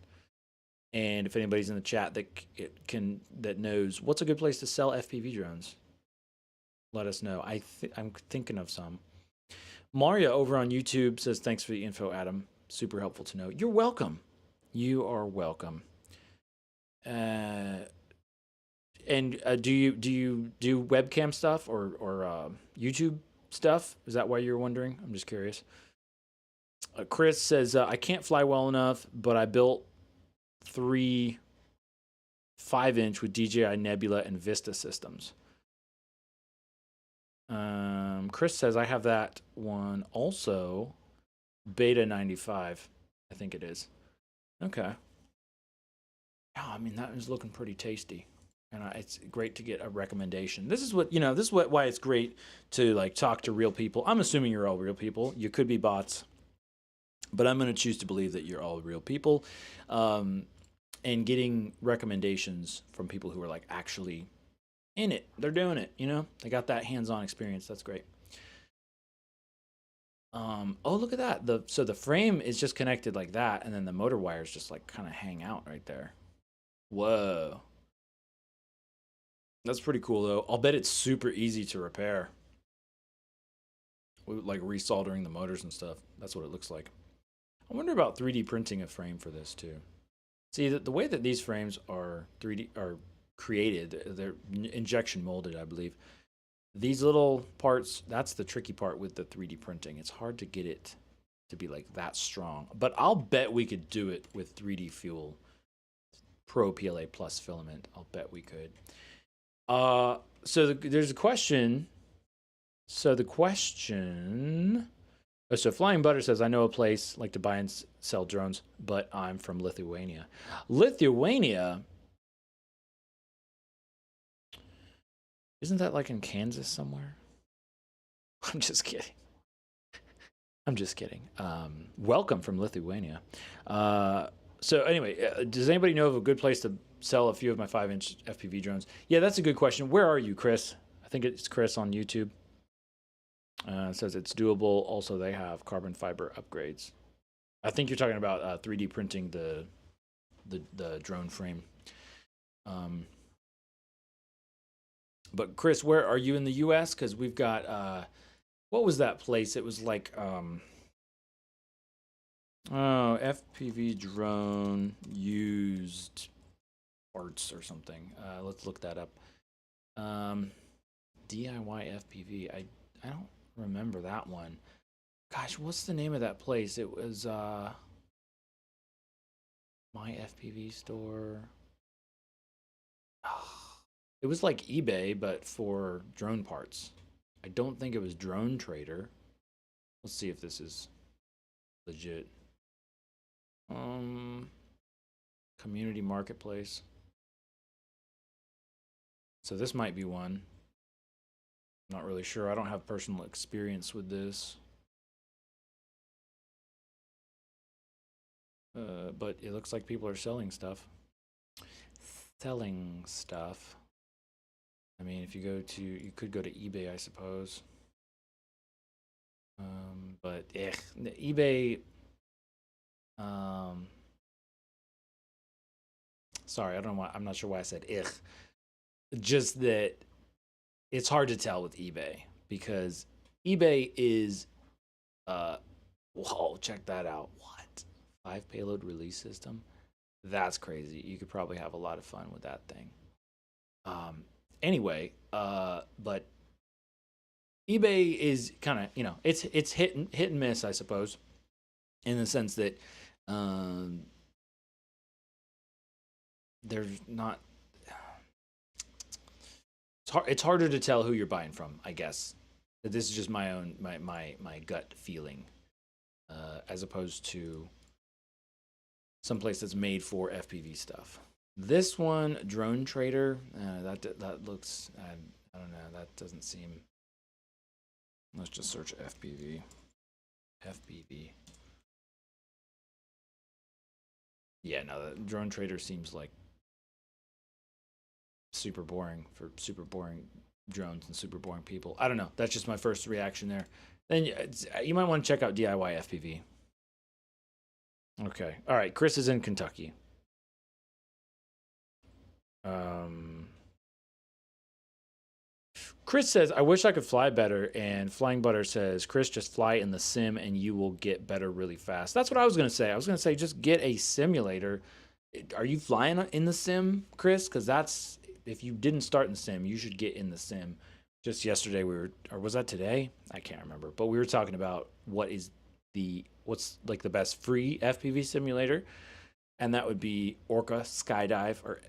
And if anybody's in the chat that knows what's a good place to sell FPV drones, let us know. I'm thinking of some. Maria over on YouTube says, thanks for the info, Adam. Super helpful to know. You're welcome. You are welcome. And do you do webcam stuff or YouTube stuff? Is that why you're wondering? I'm just curious. Chris says, I can't fly well enough, but I built 3 5-inch with DJI Nebula and Vista systems. Chris says, I have that one also. Beta 95, I think it is. Okay. Yeah, I mean, that is looking pretty tasty. And it's great to get a recommendation. This is why it's great to like talk to real people. I'm assuming you're all real people. You could be bots, but I'm going to choose to believe that you're all real people. and getting recommendations from people who are like actually in it. They're doing it, you know? They got that hands-on experience. That's great. Oh, look at that. So the frame is just connected like that, and then the motor wires just like kind of hang out right there. Whoa. That's pretty cool though. I'll bet it's super easy to repair. Like resoldering the motors and stuff. That's what it looks like. I wonder about 3D printing a frame for this too. See, the way that these frames are 3D are created, they're injection molded, I believe. These little parts, that's the tricky part with the 3D printing. It's hard to get it to be like that strong. But I'll bet we could do it with 3D Fuel Pro PLA Plus filament. I'll bet we could. So there's a question. So Flying Butter says, I know a place like to buy and sell drones, but I'm from Lithuania. Lithuania? Isn't that like in Kansas somewhere? I'm just kidding. I'm just kidding. Welcome from Lithuania. So anyway, does anybody know of a good place to sell a few of my 5-inch FPV drones? Yeah, that's a good question. Where are you, Chris? I think it's Chris on YouTube. It says it's doable. Also, they have carbon fiber upgrades. I think you're talking about 3D printing the drone frame. But Chris, where are you in the U.S.? Because we've got what was that place? It was like FPV drone used parts or something. Let's look that up. DIY FPV. I don't remember that one. Gosh, what's the name of that place? It was My FPV Store. It was like eBay, but for drone parts. I don't think it was Drone Trader. Let's see if this is legit. Community Marketplace. So this might be one. Not really sure. I don't have personal experience with this. But it looks like people are selling stuff. Selling stuff. I mean, if you could go to eBay, I suppose. But eBay. Sorry, I don't know why. I'm not sure why I said ich. Just that it's hard to tell with eBay because eBay is. Whoa! Check that out. What? 5 payload release system? That's crazy. You could probably have a lot of fun with that thing. Anyway, but eBay is kind of, it's hit and miss, I suppose, in the sense that there's not. It's harder to tell who you're buying from, I guess. This is just my own my gut feeling, as opposed to someplace that's made for FPV stuff. This one, Drone Trader, that looks, I don't know, that doesn't seem. Let's just search FPV. FPV. Yeah, no, the Drone Trader seems like super boring for super boring drones and super boring people. I don't know. That's just my first reaction there. Then you might want to check out DIY FPV. Okay. All right. Chris is in Kentucky. Chris says, I wish I could fly better. And Flying Butter says, Chris, just fly in the sim and you will get better really fast. That's what I was going to say. I was going to say, just get a simulator. Are you flying in the sim, Chris? Because that's, if you didn't start in the sim, you should get in the sim. Just yesterday or was that today? I can't remember. But we were talking about what's like the best free FPV simulator. And that would be Orca Skydive, or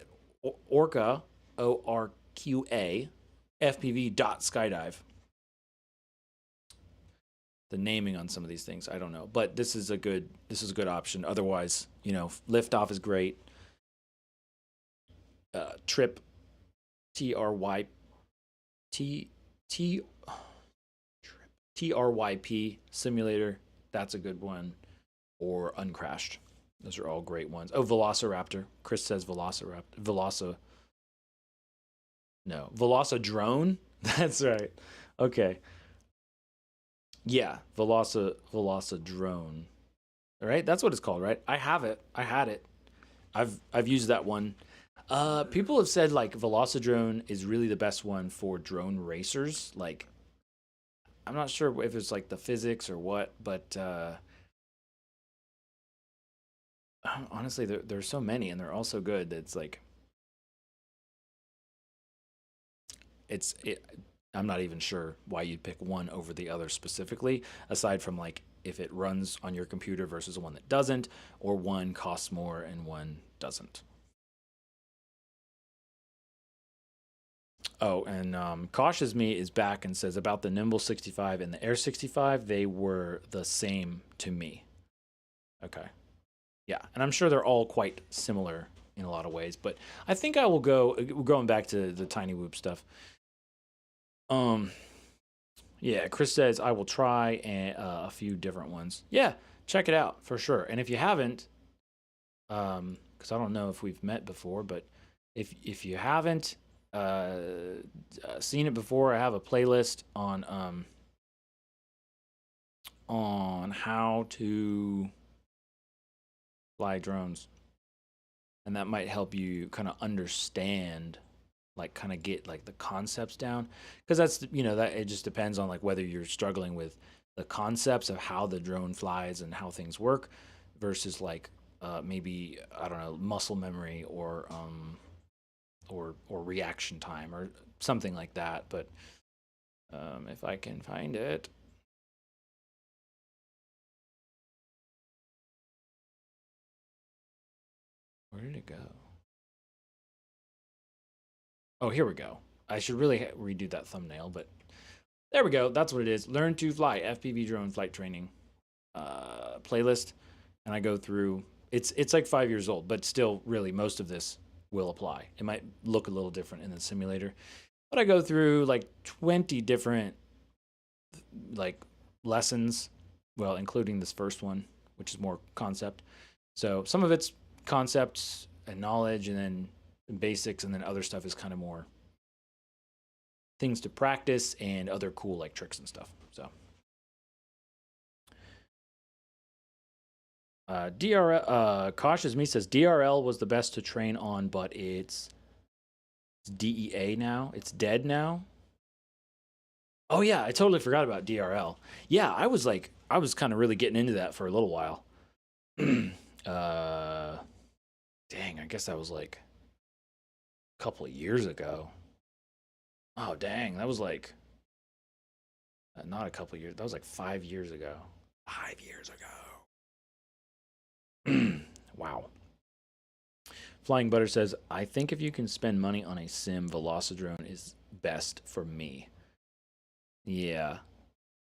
Orca, ORQA, FPV.skydive. The naming on some of these things, I don't know, but this is a good option. Otherwise, Liftoff is great. Trip, TRYP simulator, that's a good one, or Uncrashed. Those are all great ones. Oh, Velociraptor. Chris says Velociraptor. No, Velocidrone. That's right. Okay. Yeah, Velocidrone. All right, that's what it's called, right? I have it. I had it. I've used that one. People have said like Velocidrone is really the best one for drone racers. Like, I'm not sure if it's like the physics or what, but honestly, there's so many and they're all so good that it's like it's it. I'm not even sure why you'd pick one over the other specifically, aside from like if it runs on your computer versus one that doesn't, or one costs more and one doesn't. Oh, and Cautious Me is back and says about the Nimble 65 and the Air 65, they were the same to me. Okay. Yeah, and I'm sure they're all quite similar in a lot of ways, but I think I will go going back to the Tiny Whoop stuff. Um, yeah, Chris says I will try a few different ones. Yeah, check it out for sure. And if you haven't, because I don't know if we've met before, but if you haven't seen it before, I have a playlist on how to fly drones, and that might help you kind of understand, like kind of get like the concepts down, because that's that it just depends on like whether you're struggling with the concepts of how the drone flies and how things work versus like maybe I don't know muscle memory or reaction time or something like that. But if I can find it. Where did it go? Oh, here we go. I should really redo that thumbnail, but there we go. That's what it is. Learn to fly FPV drone flight training playlist, and I go through. It's like 5 years old, but still, really, most of this will apply. It might look a little different in the simulator, but I go through like 20 different like lessons, well, including this first one, which is more concept. So some of it's concepts and knowledge, and then basics, and then other stuff is kind of more things to practice and other cool like tricks and stuff. So DRL Cautious Me says DRL was the best to train on, but it's DEA now. It's dead now. Oh yeah, I totally forgot about DRL. Yeah, I was kind of really getting into that for a little while. Dang, I guess that was like a couple of years ago. Oh dang, that was like not a couple of years. That was like 5 years ago. 5 years ago. Wow. Flying Butter says, I think if you can spend money on a sim, Velocidrone is best for me. Yeah.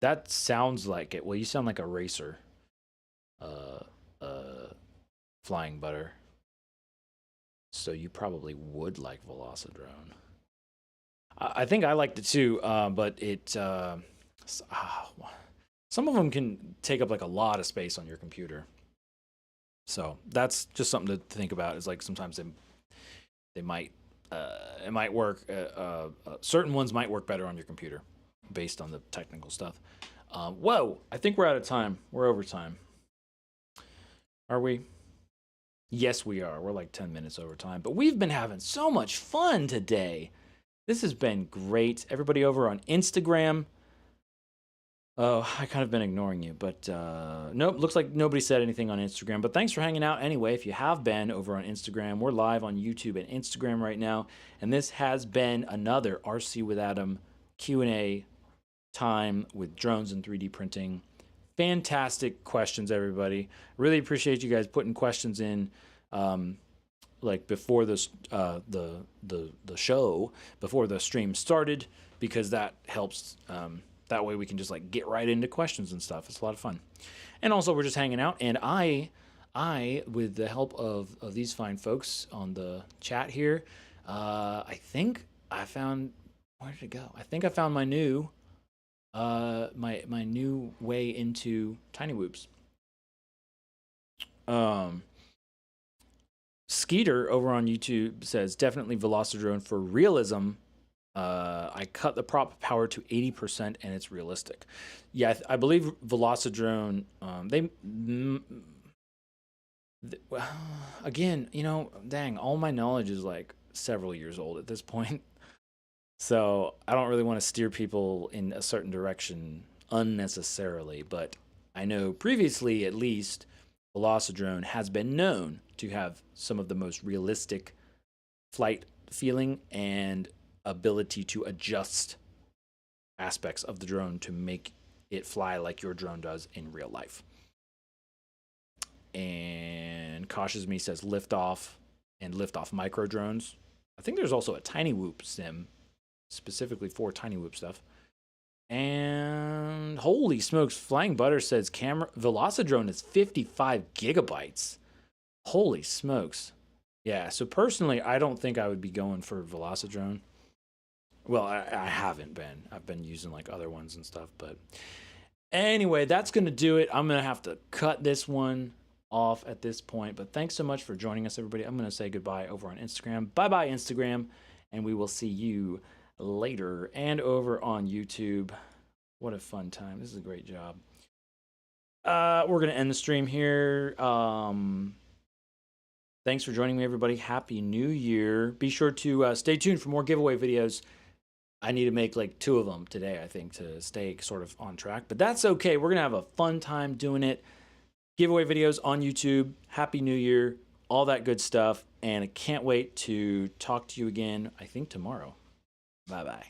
That sounds like it. Well, you sound like a racer. Flying Butter. So you probably would like Velocidrone. I think I liked it too, but some of them can take up like a lot of space on your computer. So that's just something to think about. Is like sometimes they might it might work. Certain ones might work better on your computer, based on the technical stuff. Whoa! I think we're out of time. We're over time. Are we? Yes, we are. We're like 10 minutes over time, but we've been having so much fun today. This has been great. Everybody over on Instagram. Oh, I kind of been ignoring you, but nope, looks like nobody said anything on Instagram. But thanks for hanging out anyway. If you have been over on Instagram, we're live on YouTube and Instagram right now. And this has been another RC with Adam Q&A time with drones and 3D printing. Fantastic questions, everybody. Really appreciate you guys putting questions in. Like before this, the show, before the stream started, because that helps. That way we can just like get right into questions and stuff. It's a lot of fun. And also we're just hanging out, and I, with the help of these fine folks on the chat here, I think I found, where did it go? I think I found my new, my new way into Tiny Whoops. Skeeter over on YouTube says, definitely Velocidrone for realism. I cut the prop power to 80% and it's realistic. Yeah, I believe Velocidrone, well, again, you know, dang, all my knowledge is like several years old at this point. So I don't really want to steer people in a certain direction unnecessarily, but I know previously, at least, Velocidrone has been known to have some of the most realistic flight feeling and ability to adjust aspects of the drone to make it fly like your drone does in real life. And Cautious Me says liftoff and liftoff micro drones. I think there's also a Tiny Whoop sim specifically for Tiny Whoop stuff. And holy smokes, Flying Butter says camera Velocidrone is 55 gigabytes. Holy smokes. Yeah, so personally, I don't think I would be going for Velocidrone. Well, I haven't been. I've been using like other ones and stuff. But anyway, that's going to do it. I'm going to have to cut this one off at this point. But thanks so much for joining us, everybody. I'm going to say goodbye over on Instagram. Bye-bye, Instagram. And we will see you later and over on YouTube. What a fun time. This is a great job. We're going to end the stream here. Thanks for joining me, everybody. Happy New Year. Be sure to stay tuned for more giveaway videos. I need to make like 2 of them today, I think, to stay sort of on track. But that's okay. We're going to have a fun time doing it. Giveaway videos on YouTube. Happy New Year. All that good stuff. And I can't wait to talk to you again, I think, tomorrow. Bye-bye.